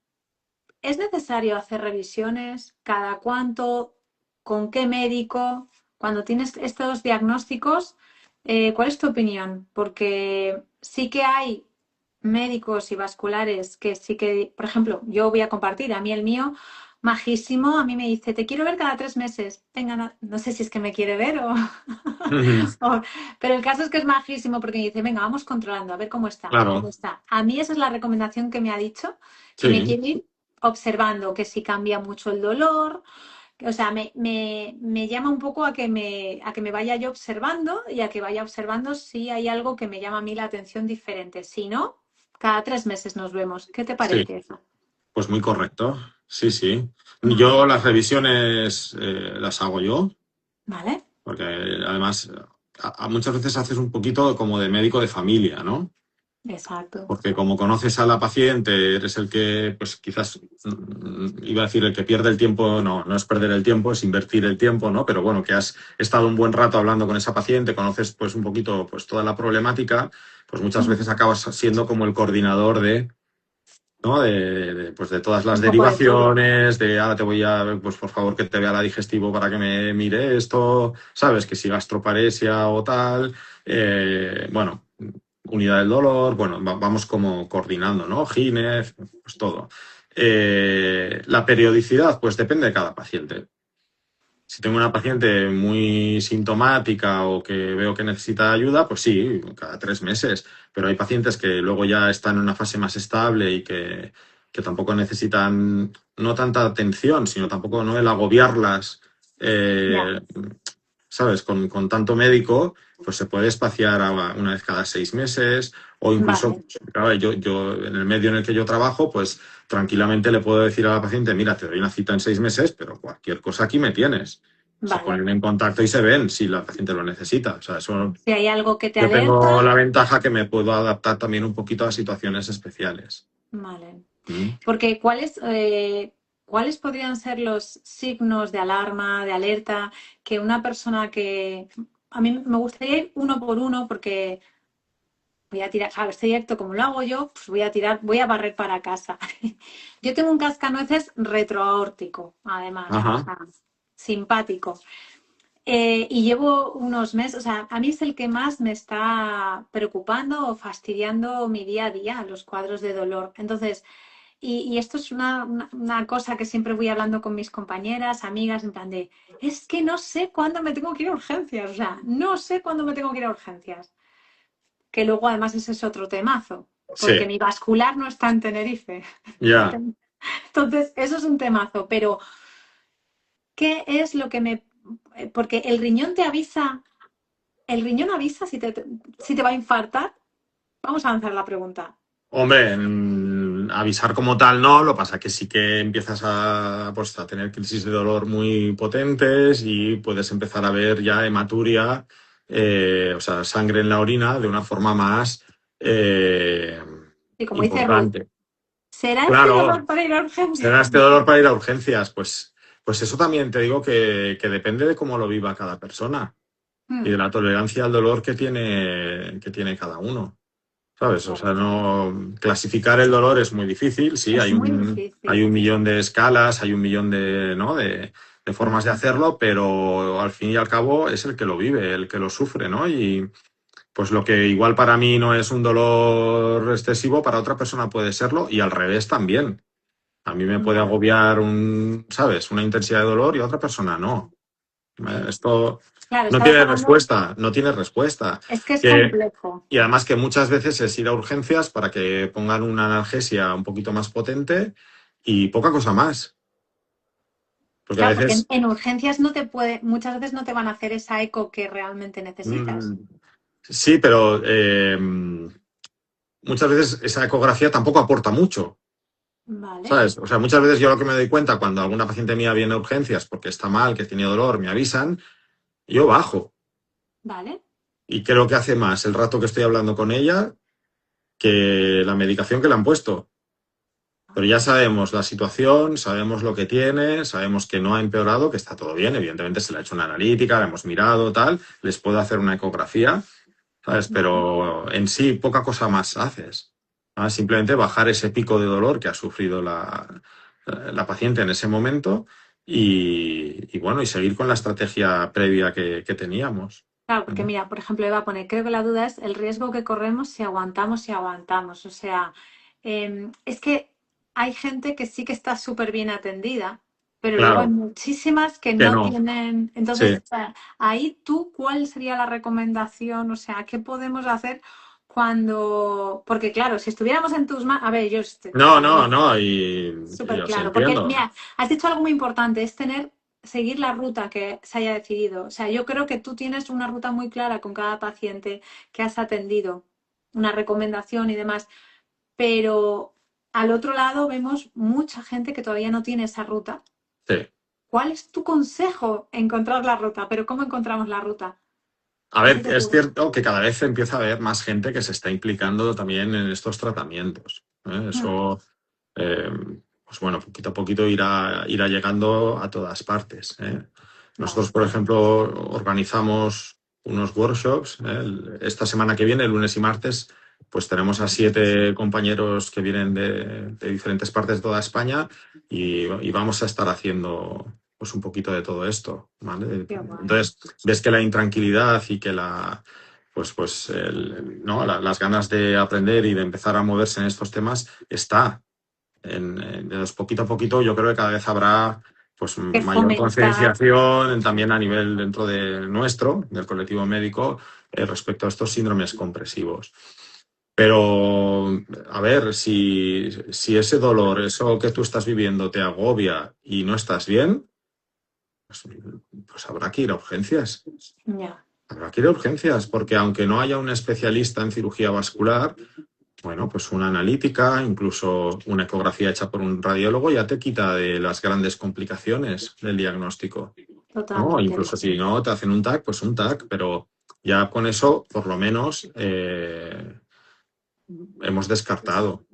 ¿es necesario hacer revisiones? ¿Cada cuánto? ¿Con qué médico? Cuando tienes estos diagnósticos, ¿cuál es tu opinión? Porque sí que hay médicos y vasculares que sí que, por ejemplo, yo voy a compartir, a mí el mío, majísimo, a mí me dice, te quiero ver cada 3 meses. Venga, no, no sé si es que me quiere ver o, ujú, pero el caso es que es majísimo porque me dice, venga, vamos controlando, a ver cómo está, cómo claro, está. A mí esa es la recomendación que me ha dicho y me sí, quiere ir observando que si cambia mucho el dolor, o sea, me llama un poco a que me vaya yo observando y a que vaya observando si hay algo que me llama a mí la atención diferente. Si no, cada 3 meses nos vemos. ¿Qué te sí, parece eso? pues muy correcto. Sí, sí. Vale, Yo las revisiones las hago yo, vale, porque además muchas veces haces un poquito como de médico de familia, ¿no? exacto. Porque como conoces a la paciente, eres el que, pues quizás, iba a decir el que pierde el tiempo, no, no es perder el tiempo, es invertir el tiempo, ¿no? Pero bueno, que has estado un buen rato hablando con esa paciente, conoces pues un poquito pues toda la problemática, pues muchas Mm, veces acabas siendo como el coordinador de, ¿no? Pues de todas las un poco de todo. derivaciones, de te voy a, pues por favor que te vea la digestivo para que me mire esto, sabes, que si gastroparesia o tal, bueno, unidad del dolor, bueno, vamos como coordinando, ¿no? Gine, pues todo. La periodicidad, pues depende de cada paciente. Si tengo una paciente muy sintomática o que veo que necesita ayuda, pues sí, cada 3 meses. Pero hay pacientes que luego ya están en una fase más estable y que tampoco necesitan no tanta atención, sino tampoco no el agobiarlas, Ya, eh, ¿sabes? Con tanto médico, pues se puede espaciar a una vez cada 6 meses o incluso, vale, claro, yo en el medio en el que yo trabajo, pues tranquilamente le puedo decir a la paciente, mira, te doy una cita en 6 meses, pero cualquier cosa aquí me tienes. Se vale. ponen en contacto y se ven si la paciente lo necesita. O sea, eso Si hay algo que te yo tengo alerta, la ventaja que me puedo adaptar también un poquito a situaciones especiales. vale. ¿Mm? Porque ¿cuáles podrían ser los signos de alarma, de alerta, que una persona que... A mí me gustaría ir uno por uno porque voy a tirar, claro, este directo como lo hago yo, pues voy a tirar, voy a barrer para casa. Yo tengo un cascanueces retroaórtico, además, o Ajá, sea, simpático. Y llevo unos meses, o sea, a mí es el que más me está preocupando o fastidiando mi día a día, los cuadros de dolor. Entonces, y esto es una cosa que siempre voy hablando con mis compañeras, amigas, en plan de, es que no sé cuándo me tengo que ir a urgencias, o sea, no sé cuándo me tengo que ir a urgencias. Que luego además ese es otro temazo, porque sí, mi vascular no está en Tenerife. ya. Entonces, eso es un temazo, pero ¿qué es lo que me... Porque el riñón avisa si te va a infartar. Vamos a lanzar la pregunta. Hombre, avisar como tal no, lo pasa que sí que empiezas pues, a tener crisis de dolor muy potentes y puedes empezar a ver ya hematuria, o sea, sangre en la orina de una forma más Y como dice Ruth, importante. ¿será este dolor Claro, para ir a urgencias? será este dolor para ir a urgencias, pues Pues eso también te digo que depende de cómo lo viva cada persona y Mm, de la tolerancia al dolor que tiene cada uno. ¿Sabes? O sea, claro. no clasificar el dolor es muy difícil, sí, Es muy hay difícil. un millón de escalas, hay un millón de, ¿no? de formas Mm, de hacerlo, pero al fin y al cabo es el que lo vive, el que lo sufre, ¿no? Y pues lo que igual para mí no es un dolor excesivo, para otra persona puede serlo y al revés también. A mí me puede ya, agobiar ¿sabes? Una intensidad de dolor y a otra persona no. Esto claro, no estabas tiene hablando, respuesta, no tiene respuesta. es que es Que, complejo. y además que muchas veces es ir a urgencias para que pongan una analgesia un poquito más potente y poca cosa más. Porque a Claro, porque veces, en urgencias no te puede, muchas veces no te van a hacer esa eco que realmente necesitas. mm, sí, pero muchas veces esa ecografía tampoco aporta mucho, Vale, ¿sabes? O sea, muchas veces yo lo que me doy cuenta cuando alguna paciente mía viene a urgencias porque está mal, que tiene dolor, me avisan, yo bajo. vale. Y creo que hace más el rato que estoy hablando con ella que la medicación que le han puesto. Pero ya sabemos la situación, sabemos lo que tiene, sabemos que no ha empeorado, que está todo bien. Evidentemente se le ha hecho una analítica, la hemos mirado, tal. Les puedo hacer una ecografía, ¿sabes? Ujú. Pero en sí poca cosa más haces. Simplemente bajar ese pico de dolor que ha sufrido la paciente en ese momento y bueno, y seguir con la estrategia previa que teníamos. Claro, porque mira, por ejemplo, iba a poner, creo que la duda es el riesgo que corremos si aguantamos, si aguantamos. O sea, es que hay gente que sí que está súper bien atendida, pero luego hay Claro, muchísimas que que no no. tienen. Entonces, Sí. o sea, ahí tú, ¿cuál sería la recomendación? O sea, ¿qué podemos hacer cuando? Porque claro, si estuviéramos en tus manos, a ver, yo No, no, también no, y súper os claro, porque entiendo. mira, has dicho algo muy importante, es seguir la ruta que se haya decidido. O sea, yo creo que tú tienes una ruta muy clara con cada paciente que has atendido, una recomendación y demás, pero al otro lado vemos mucha gente que todavía no tiene esa ruta. Sí. ¿Cuál es tu consejo? Encontrar la ruta, pero ¿cómo encontramos la ruta? A ¿Qué se ver, te es ocurre? cierto que cada vez empieza a haber más gente que se está implicando también en estos tratamientos. Hmm, Eso, eh, pues bueno, poquito a poquito irá llegando a todas partes. Nosotros, vale, por ejemplo, organizamos unos workshops. Esta semana que viene, lunes y martes, pues tenemos a 7 compañeros que vienen de diferentes partes de toda España y vamos a estar haciendo pues un poquito de todo esto, ¿vale? qué guay. Entonces, ves que la intranquilidad y que ¿no? Las ganas de aprender y de empezar a moverse en estos temas está. Entonces, poquito a poquito, yo creo que cada vez habrá pues Que mayor fomentar. concienciación también a nivel dentro de nuestro, del colectivo médico, respecto a estos síndromes compresivos. Pero, a ver, si ese dolor, eso que tú estás viviendo, te agobia y no estás bien, pues, pues habrá que ir a urgencias. Ya. Habrá que ir a urgencias, porque aunque no haya un especialista en cirugía vascular, bueno, pues una analítica, incluso una ecografía hecha por un radiólogo ya te quita de las grandes complicaciones del diagnóstico, ¿no? Totalmente. Incluso si no te hacen un TAC, pues un TAC, pero ya con eso, por lo menos, hemos descartado,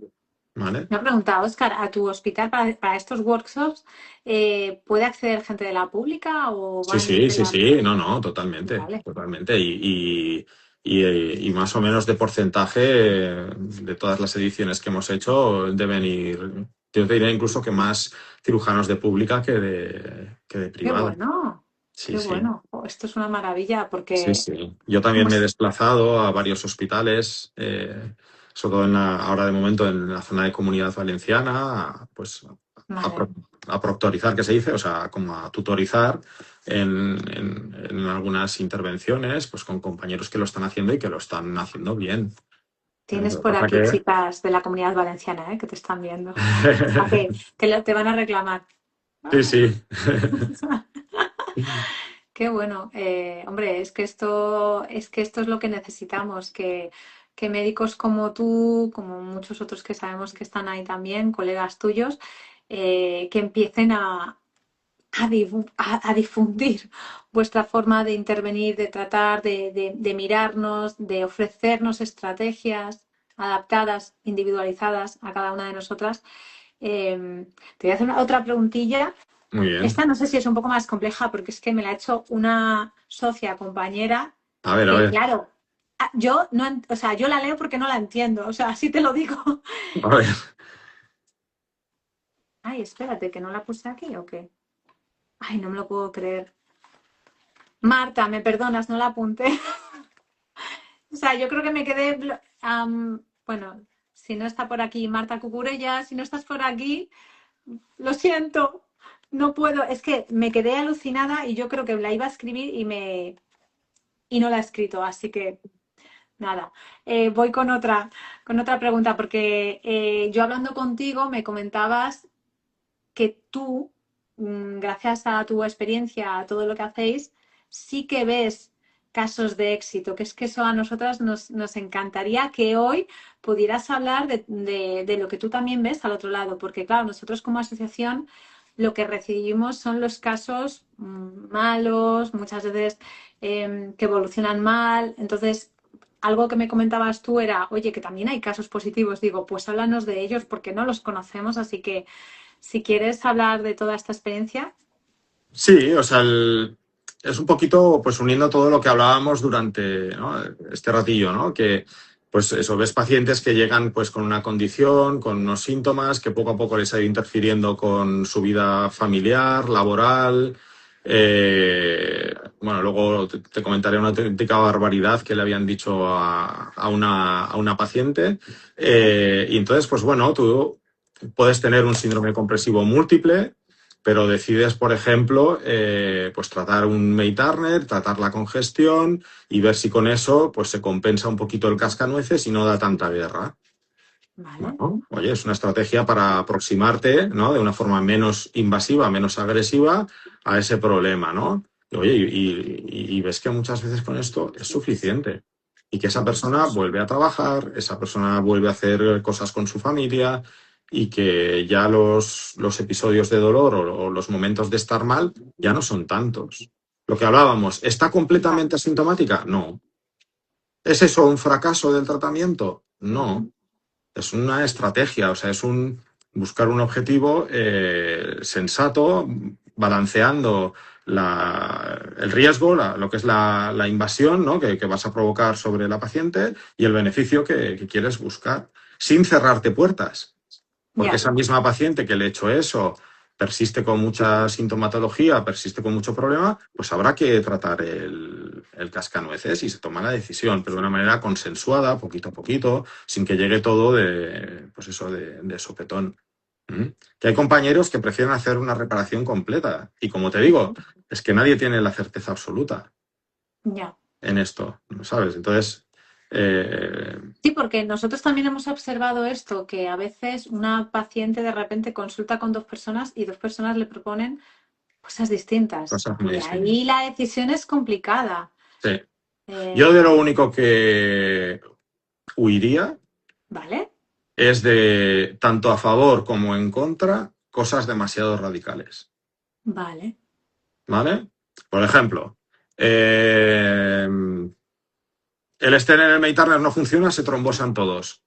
¿vale? Una pregunta, Oscar, ¿a tu hospital para estos workshops puede acceder gente de la pública o Sí, van sí, de sí, la... sí, no, no, totalmente, Vale, totalmente. Y más o menos de porcentaje de todas las ediciones que hemos hecho deben ir, yo te diría incluso que más cirujanos de pública que de qué privada. bueno, Sí, qué sí, bueno. Oh, esto es una maravilla sí, porque, sí. Yo también como me he es- desplazado a varios hospitales, sobre todo ahora de momento en la zona de Comunidad Valenciana, pues a, vale, pro- a proctorizar, que se dice, o sea, como a tutorizar en algunas intervenciones, pues con compañeros que lo están haciendo y que lo están haciendo bien. tienes Lo que por pasa aquí que... chicas de la Comunidad Valenciana, que te están viendo. ¿A qué? Te van a reclamar. Sí, sí. Qué bueno. Hombre, es que esto es lo que necesitamos, que médicos como tú, como muchos otros que sabemos que están ahí también, colegas tuyos, que empiecen a difundir vuestra forma de intervenir, de tratar, de mirarnos, de ofrecernos estrategias adaptadas, individualizadas a cada una de nosotras. Te voy a hacer otra preguntilla Muy bien. Esta no sé si es un poco más compleja porque es que me la ha hecho una socia, compañera, A ver, a que ver, claro, yo no, o sea, yo la leo porque no la entiendo, o sea, así te lo digo. a ver. Ay, espérate, que no la puse aquí o qué. Ay, no me lo puedo creer. Marta, me perdonas, no la apunté. O sea, yo creo que me quedé, bueno, si no está por aquí Marta Cucurella, si no estás por aquí, lo siento, no puedo. Es que me quedé alucinada y yo creo que la iba a escribir y no la he escrito, así que nada. Voy con otra pregunta, porque yo hablando contigo me comentabas que tú, gracias a tu experiencia, a todo lo que hacéis, sí que ves casos de éxito, que es que eso a nosotras nos encantaría que hoy pudieras hablar de lo que tú también ves al otro lado, porque claro, nosotros como asociación lo que recibimos son los casos malos, muchas veces que evolucionan mal, entonces algo que me comentabas tú era, oye, que también hay casos positivos. Digo, pues háblanos de ellos porque no los conocemos, así que si quieres hablar de toda esta experiencia. Sí, o sea, es un poquito, pues uniendo todo lo que hablábamos durante, ¿no?, este ratillo, ¿no? Que, pues eso, ves pacientes que llegan pues con una condición, con unos síntomas, que poco a poco les ha ido interfiriendo con su vida familiar, laboral. Bueno, luego te comentaré una auténtica barbaridad que le habían dicho a una paciente. Y entonces, pues bueno, tú puedes tener un síndrome compresivo múltiple, pero decides, por ejemplo, pues tratar un May Turner, tratar la congestión y ver si con eso pues se compensa un poquito el cascanueces y no da tanta guerra. Vale. Bueno, oye, es una estrategia para aproximarte, ¿no?, de una forma menos invasiva, menos agresiva a ese problema, ¿no? Y, oye, y ves que muchas veces con esto es suficiente. Y que esa persona vuelve a trabajar, esa persona vuelve a hacer cosas con su familia y que ya los episodios de dolor o los momentos de estar mal ya no son tantos. Lo que hablábamos, ¿está Ya, completamente asintomática? No. ¿Es eso un fracaso del tratamiento? No. Es una estrategia, o sea, es un buscar un objetivo sensato, balanceando el riesgo, lo que es la invasión, ¿no?, que vas a provocar sobre la paciente y el beneficio que quieres buscar, sin cerrarte puertas. Porque ya, esa misma paciente que le he hecho eso persiste con mucha sintomatología, persiste con mucho problema, pues habrá que tratar el cascanueces y se toma la decisión, pero de una manera consensuada, poquito a poquito, sin que llegue todo de, pues eso, de sopetón. ¿Mm? Que hay compañeros que prefieren hacer una reparación completa. Y como te digo, es que nadie tiene la certeza absoluta ya. en esto, ¿sabes? Entonces, eh, Sí, porque nosotros también hemos observado esto, que a veces una paciente de repente consulta con dos personas y dos personas le proponen cosas distintas. cosas muy Y distintas. ahí la decisión es complicada. Sí. Yo de lo Eh, único que huiría ¿Vale? es de, tanto a favor como en contra, cosas demasiado radicales. Vale. ¿Vale? Por ejemplo, el estén en el Mediterráneo no funciona, se trombosan todos.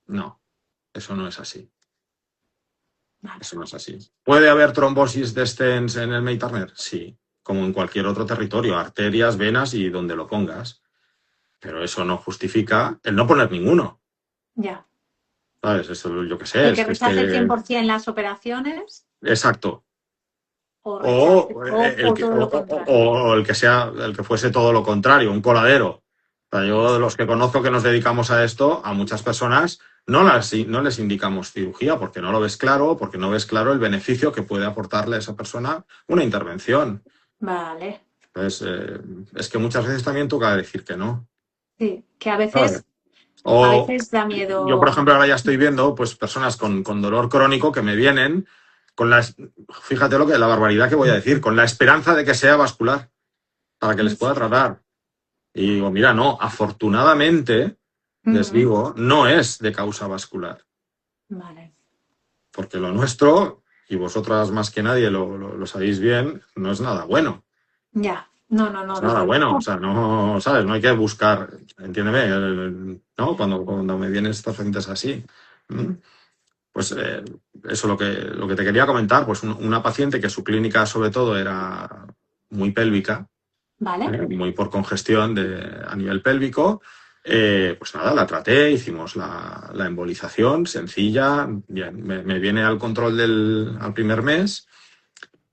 No, eso no es así. Vale. Eso no es así. ¿Puede haber trombosis de stents en el Mediterráneo? Sí, como en cualquier otro territorio, arterias, venas y donde lo pongas. Pero eso no justifica el no poner ninguno. Ya. ¿Sabes? Eso yo qué sé, El es que que rechace este... 100% las operaciones Exacto. o rechace o todo lo contrario. O el que sea, el que fuese todo lo contrario, un coladero. O sea, yo de los que conozco que nos dedicamos a esto, a muchas personas no les indicamos cirugía porque no lo ves claro, porque no ves claro el beneficio que puede aportarle a esa persona una intervención. Vale. Entonces, es que muchas veces también toca decir que no. Sí, que ¿Sabes? a O veces da yo, por miedo. ejemplo, ahora ya estoy viendo pues personas con dolor crónico que me vienen con fíjate lo que, la barbaridad que voy a decir, con la esperanza de que sea vascular para que les pueda tratar. Y digo, mira, no, afortunadamente, les Ujú. digo, no es de causa vascular, Vale. porque lo nuestro, y vosotras más que nadie lo sabéis bien, no es nada bueno. Ya. No, no, No es no, nada desde bueno, o luego. sea, no, ¿sabes? No hay que buscar, entiéndeme, ¿no? Cuando me vienen estos pacientes así. ¿Mm? Pues eso lo que te quería comentar, pues una paciente que su clínica sobre todo era muy pélvica, ¿Vale? muy por congestión a nivel pélvico, pues nada, la traté, hicimos la embolización sencilla, bien, me viene al control al primer mes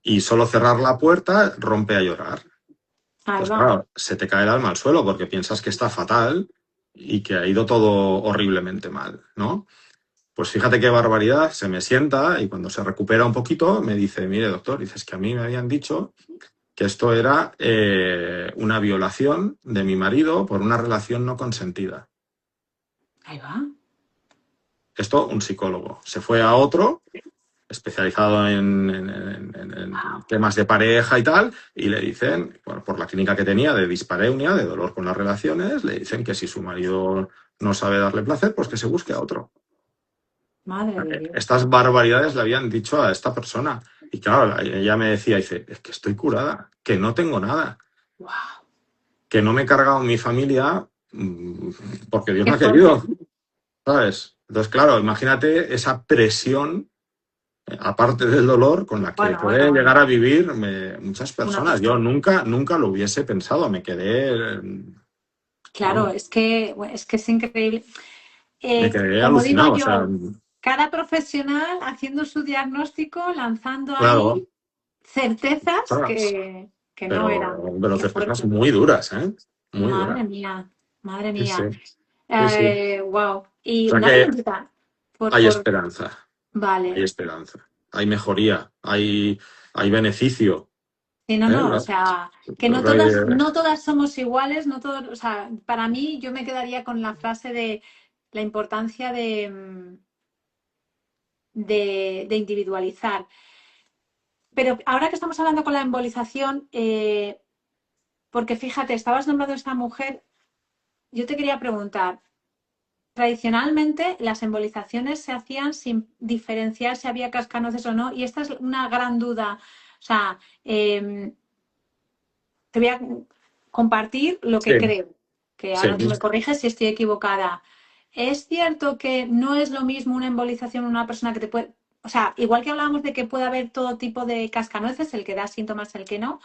y solo cerrar la puerta rompe a llorar. Ahí Entonces, va. claro, se te cae el alma al suelo porque piensas que está fatal y que ha ido todo horriblemente mal, ¿no? Pues fíjate qué barbaridad, se me sienta y cuando se recupera un poquito me dice, mire doctor, dices que a mí me habían dicho que esto era una violación de mi marido por una relación no consentida. Ahí va. Esto un psicólogo. Se fue a otro especializado en Wow. temas de pareja y tal, y le dicen, bueno, por la clínica que tenía de dispareunia, de dolor con las relaciones, le dicen que si su marido no sabe darle placer, pues que se busque a otro. Madre de Dios. Estas barbaridades le habían dicho a esta persona. Y claro, ella me decía, dice, es que estoy curada, que no tengo nada, Wow. que no me he cargado mi familia porque Dios Qué me ha fuerte. querido, ¿sabes? Entonces, claro, imagínate esa presión, aparte del dolor, con la que Bueno, bueno, puede llegar a bueno. vivir muchas Una personas. Yo persona. nunca lo hubiese pensado, me quedé, Claro, vamos, es que es increíble. me quedé Como digo alucinado. O sea, yo, cada profesional haciendo su diagnóstico, lanzando claro, ahí certezas ostras, que no eran. pero Qué certezas fuerte. muy duras, ¿eh? Muy Madre duras. mía, madre Sí, mía. sí, sí, sí. O Wow. Y sea una que preguntita, hay por, esperanza, hay vale. esperanza, hay mejoría, hay beneficio. Sí, no, ¿Eh? no, o sea, que no todas, no todas somos iguales, no todos, o sea, para mí yo me quedaría con la frase de la importancia de individualizar. Pero ahora que estamos hablando con la embolización, porque fíjate, estabas nombrando a esta mujer, yo te quería preguntar, tradicionalmente las embolizaciones se hacían sin diferenciar si había cascanueces o no, y esta es una gran duda. O sea, te voy a compartir lo que Sí, creo, que sí, ahora tú me corriges si estoy equivocada. Es cierto que no es lo mismo una embolización en una persona que te puede, o sea, igual que hablábamos de que puede haber todo tipo de cascanueces, el que da síntomas, el que no,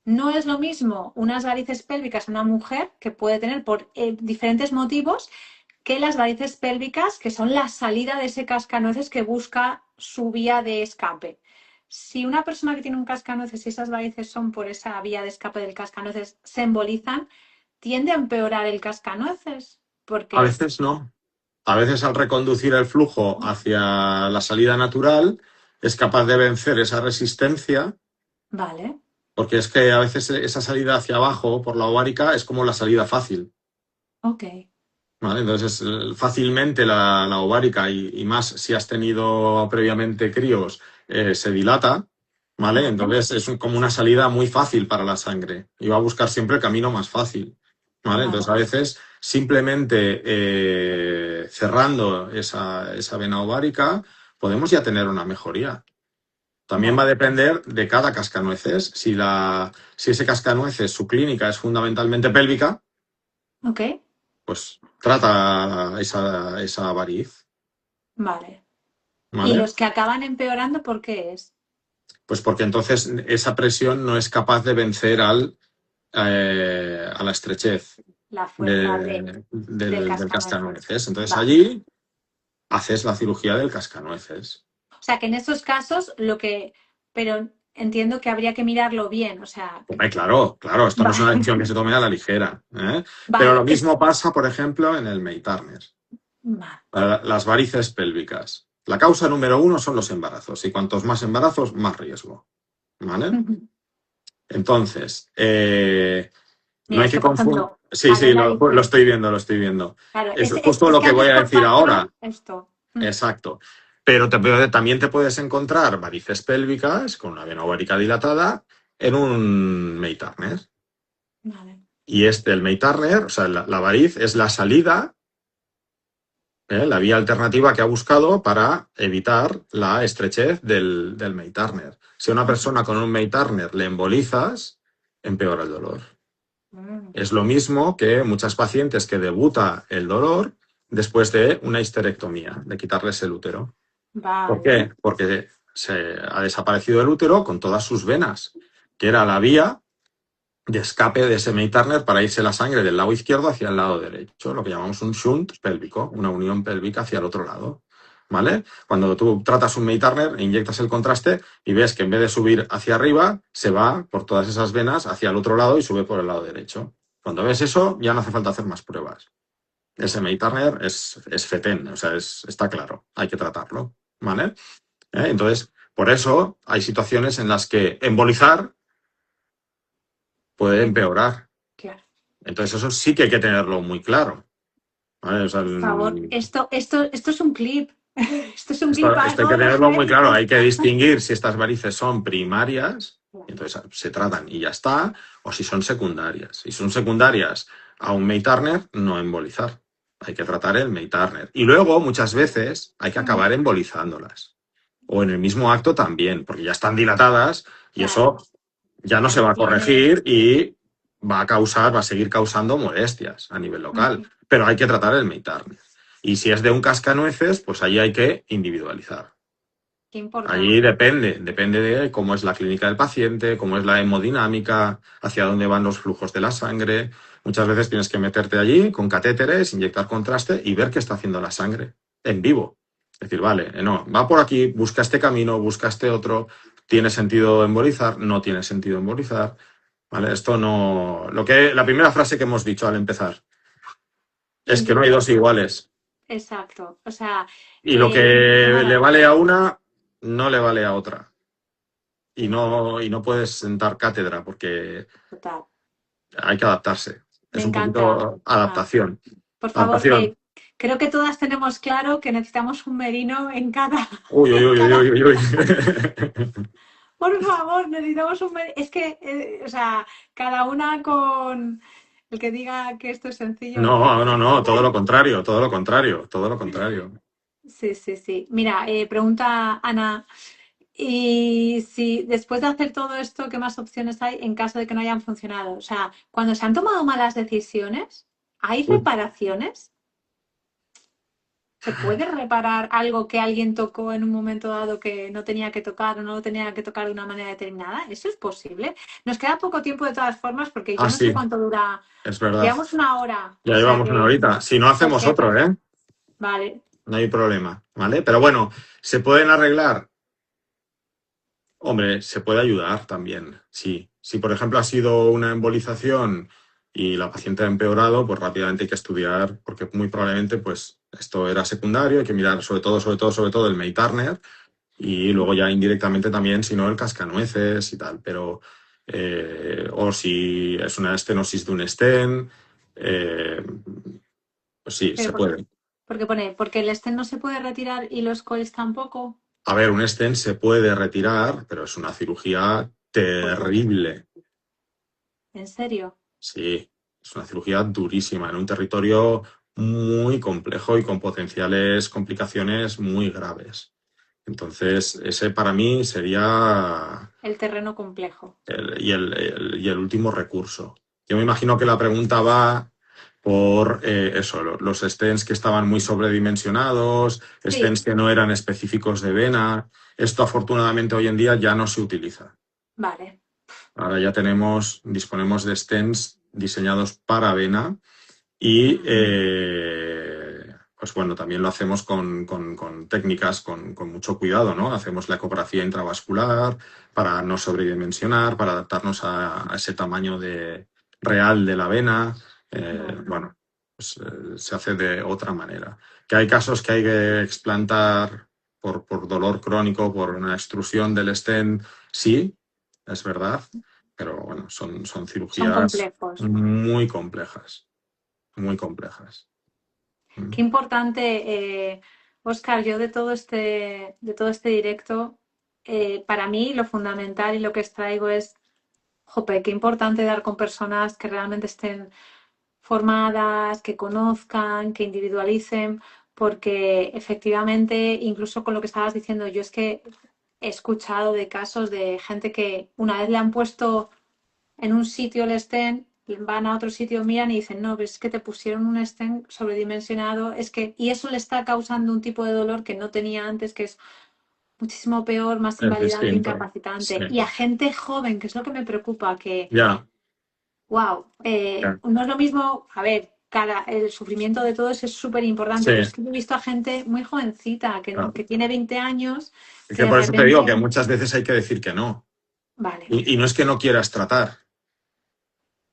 no es lo mismo unas varices pélvicas en una mujer que puede tener por diferentes motivos que las varices pélvicas, que son la salida de ese cascanueces que busca su vía de escape. Si una persona que tiene un cascanueces y esas varices son por esa vía de escape del cascanueces, se embolizan, tiende a empeorar el cascanueces. a Porque, veces no. A veces al reconducir el flujo hacia la salida natural es capaz de vencer esa resistencia, vale, porque es que a veces esa salida hacia abajo por la ovárica es como la salida fácil. ok. ¿Vale? Entonces, fácilmente la ovárica y más si has tenido previamente críos, se dilata, ¿vale? Vale. Entonces es como una salida muy fácil para la sangre y va a buscar siempre el camino más fácil, ¿vale? Entonces, a Vale. veces simplemente cerrando esa vena ovárica podemos ya tener una mejoría. También va a Vale. depender de cada cascanueces. Si ese cascanueces, su clínica es fundamentalmente pélvica, Ok. pues trata esa variz, Vale. ¿Y ¿vale? los que acaban empeorando, por qué es? Pues porque entonces esa presión no es capaz de vencer a la estrechez La fuerza del del cascanueces. cascanueces. Entonces Vale. allí haces la cirugía del cascanueces. O sea, que en esos casos pero entiendo que habría que mirarlo bien, o sea, Hombre, claro, claro, esto no es una vale, decisión que se tome a la ligera, ¿eh? Pero lo vale, mismo pasa, por ejemplo, en el May Turner. vale. Las varices pélvicas. La causa número uno son los embarazos y cuantos más embarazos, más riesgo, ¿vale? Entonces, no Mira, hay es que que por confundir. ejemplo, Sí, sí, Adela lo dice, estoy viendo, lo estoy viendo. claro, Es justo es lo que que voy antes a por decir ahora. patrón esto. Exacto. Pero también te puedes encontrar varices pélvicas con una vena ovárica dilatada en un May Turner. Vale. Y el May Turner, o sea, la variz es la salida, la vía alternativa que ha buscado para evitar la estrechez del May Turner. Si a una persona con un May Turner le embolizas, empeora el dolor. Mm, Es lo mismo que muchas pacientes que debuta el dolor después de una histerectomía, de quitarles el útero. ¿Por Vale, qué? Porque se ha desaparecido el útero con todas sus venas, que era la vía de escape de ese May Turner para irse la sangre del lado izquierdo hacia el lado derecho, lo que llamamos un shunt pélvico, una unión pélvica hacia el otro lado. ¿Vale? Cuando tú tratas un May Turner, inyectas el contraste y ves que en vez de subir hacia arriba, se va por todas esas venas hacia el otro lado y sube por el lado derecho. Cuando ves eso, ya no hace falta hacer más pruebas. Ese May Turner es fetén, o sea, está claro, hay que tratarlo. ¿Vale? Entonces, por eso hay situaciones en las que embolizar puede em- empeorar. claro. Entonces, eso sí que hay que tenerlo muy claro. ¿Vale? O sea, Por favor, esto es un clip. Esto es un clip para esto hay que todos los tenerlo muy claro. médicos. Hay que distinguir si estas varices son primarias, entonces se tratan y ya está, o si son secundarias. Si son secundarias a un May Turner, no embolizar. Hay que tratar el May Turner. Y luego, muchas veces, hay que Ujú, acabar embolizándolas. O en el mismo acto también, porque ya están dilatadas y eso claro, ya no ya se no va a tiene. corregir y va a seguir causando molestias a nivel local. Ujú, Pero hay que tratar el May Turner. Y si es de un cascanueces, pues ahí hay que individualizar. qué Allí importante. depende de cómo es la clínica del paciente, cómo es la hemodinámica, hacia dónde van los flujos de la sangre. Muchas veces tienes que meterte allí con catéteres, inyectar contraste y ver qué está haciendo la sangre en vivo. Es decir, vale, no, va por aquí, busca este camino, busca este otro. ¿Tiene sentido embolizar? No tiene sentido embolizar. ¿Vale? Esto no. La primera frase que hemos dicho al empezar es que no hay dos Individualizar. iguales. Exacto. O sea, Y lo que toda la le vale a razón. una, no le vale a otra. Qué bueno. Y no puedes sentar cátedra porque Total. hay que adaptarse. Me Es un encanta. poquito Ah, adaptación. por favor, Adaptación. creo que todas tenemos claro que necesitamos un merino en cada, Uy, uy, en uy, uy, cada. uy, uy. Por favor, necesitamos un merino. Es que, o sea, cada una con el que diga que esto es sencillo. No, no, no, todo lo contrario, todo lo contrario, todo lo contrario. Sí, sí, sí. Mira, pregunta Ana. Y si después de hacer todo esto, ¿qué más opciones hay en caso de que no hayan funcionado? O sea, cuando se han tomado malas decisiones, ¿hay reparaciones? ¿Se puede reparar algo que alguien tocó en un momento dado que no tenía que tocar o no lo tenía que tocar de una manera determinada? ¿Eso es posible? Nos queda poco tiempo de todas formas porque Ah, yo no sé sí, cuánto dura. es verdad. Llevamos una hora, Ya o sea llevamos una que, horita. Si no por hacemos si otro, acaso. ¿eh? Vale. No hay problema, ¿vale? Pero bueno, ¿se pueden arreglar? Hombre, se puede ayudar también, sí. Si, por ejemplo, ha sido una embolización y la paciente ha empeorado, pues rápidamente hay que estudiar, porque muy probablemente pues esto era secundario, hay que mirar sobre todo el May Turner y luego ya indirectamente también, si no, el cascanueces y tal. Pero, o si es una estenosis de un stent, pues sí, Pero se puede. porque pone, porque el stent no se puede retirar y los coils tampoco. A ver, un stent se puede retirar, pero es una cirugía Joder, terrible. ¿en serio? Sí, es una cirugía durísima en un territorio muy complejo y con potenciales complicaciones muy graves. Entonces, ese para mí sería El terreno complejo. y el último recurso. Yo me imagino que la pregunta va por eso, los stents que estaban muy sobredimensionados, Sí, stents que no eran específicos de vena. Esto afortunadamente hoy en día ya no se utiliza. vale. Ahora ya disponemos de stents diseñados para vena y pues bueno, también lo hacemos con técnicas con mucho cuidado, ¿no? Hacemos la ecografía intravascular para no sobredimensionar, para adaptarnos a ese tamaño real de la vena. Vale. Bueno, pues, se hace de otra manera. Que hay casos que hay que explantar por dolor crónico, por una extrusión del stent, sí, es verdad, pero bueno, son Son cirugías complejos. muy complejas, muy complejas. Qué Mm. importante, Oscar, yo de todo este directo, para mí lo fundamental y lo que extraigo es, jope, qué importante dar con personas que realmente estén formadas, que conozcan, que individualicen, porque efectivamente, incluso con lo que estabas diciendo, yo es que he escuchado de casos de gente que una vez le han puesto en un sitio el stent, van a otro sitio, miran y dicen, no, ves que te pusieron un stent sobredimensionado, es que, y eso le está causando un tipo de dolor que no tenía antes, que es muchísimo peor, más Es invalidante, distinto. Sí. incapacitante. Y a gente joven, que es lo que me preocupa, que, Ya, wow, ya. no es lo mismo, a ver, el sufrimiento de todos es súper importante, Sí, pero es que yo he visto a gente muy jovencita, claro. que tiene 20 años, Es que que de por eso te digo que repente, muchas veces hay que decir que no. vale, Y no es que no quieras tratar,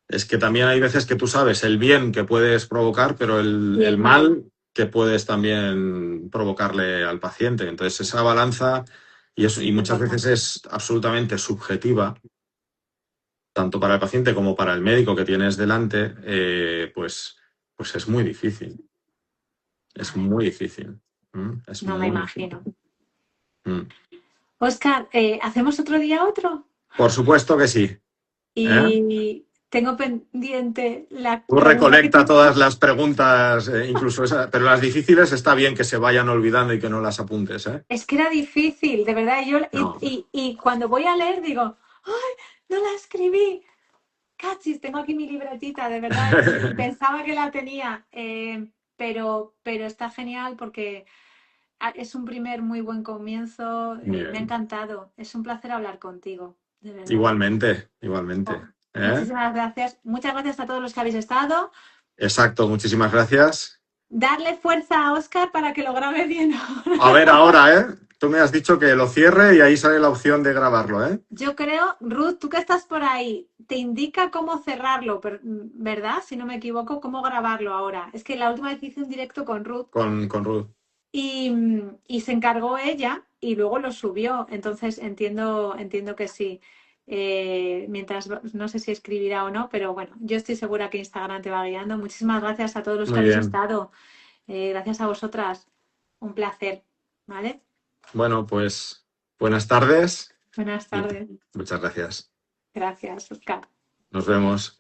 es que también hay veces que tú sabes el bien que puedes provocar, pero y el el mal. mal que puedes también provocarle al paciente. Entonces, esa balanza, y Es muchas verdad. veces es absolutamente subjetiva, tanto para el paciente como para el médico que tienes delante, pues es muy difícil. Es Vale, muy difícil. Es no me muy difícil. imagino. Mm. Oscar, ¿hacemos otro día otro? Por supuesto que sí. ¿Eh? Y tengo pendiente la Tú pregunta que recolecta te... todas las preguntas, incluso pero las difíciles está bien que se vayan olvidando y que no las apuntes, ¿eh? Es que era difícil, de verdad. No. Y cuando voy a leer digo, ¡ay, no la escribí! Cachis, tengo aquí mi libretita, de verdad, y pensaba que la tenía, pero está genial porque es un primer muy buen comienzo. Me ha Bien. encantado. Es un placer hablar contigo, de verdad. Igualmente, igualmente. Oh, ¿Eh? muchísimas gracias. Muchas gracias a todos los que habéis estado. Exacto, muchísimas gracias. Darle fuerza a Oscar para que lo grabe bien A ver ahora. ahora, ¿eh? Tú me has dicho que lo cierre y ahí sale la opción de grabarlo, ¿eh? Yo creo, Ruth, tú que estás por ahí, te indica cómo cerrarlo, ¿verdad? Si no me equivoco, cómo grabarlo ahora. Es que la última vez hice un directo con Ruth Con Ruth. y se encargó ella y luego lo subió. Entonces entiendo que sí. No sé si escribirá o no, pero bueno, yo estoy segura que Instagram te va guiando. Muchísimas gracias a todos los que Muy habéis bien. estado. Gracias a vosotras. Un placer. ¿Vale? Bueno, pues buenas tardes Buenas y tardes. muchas gracias. Gracias, Oscar. Nos vemos.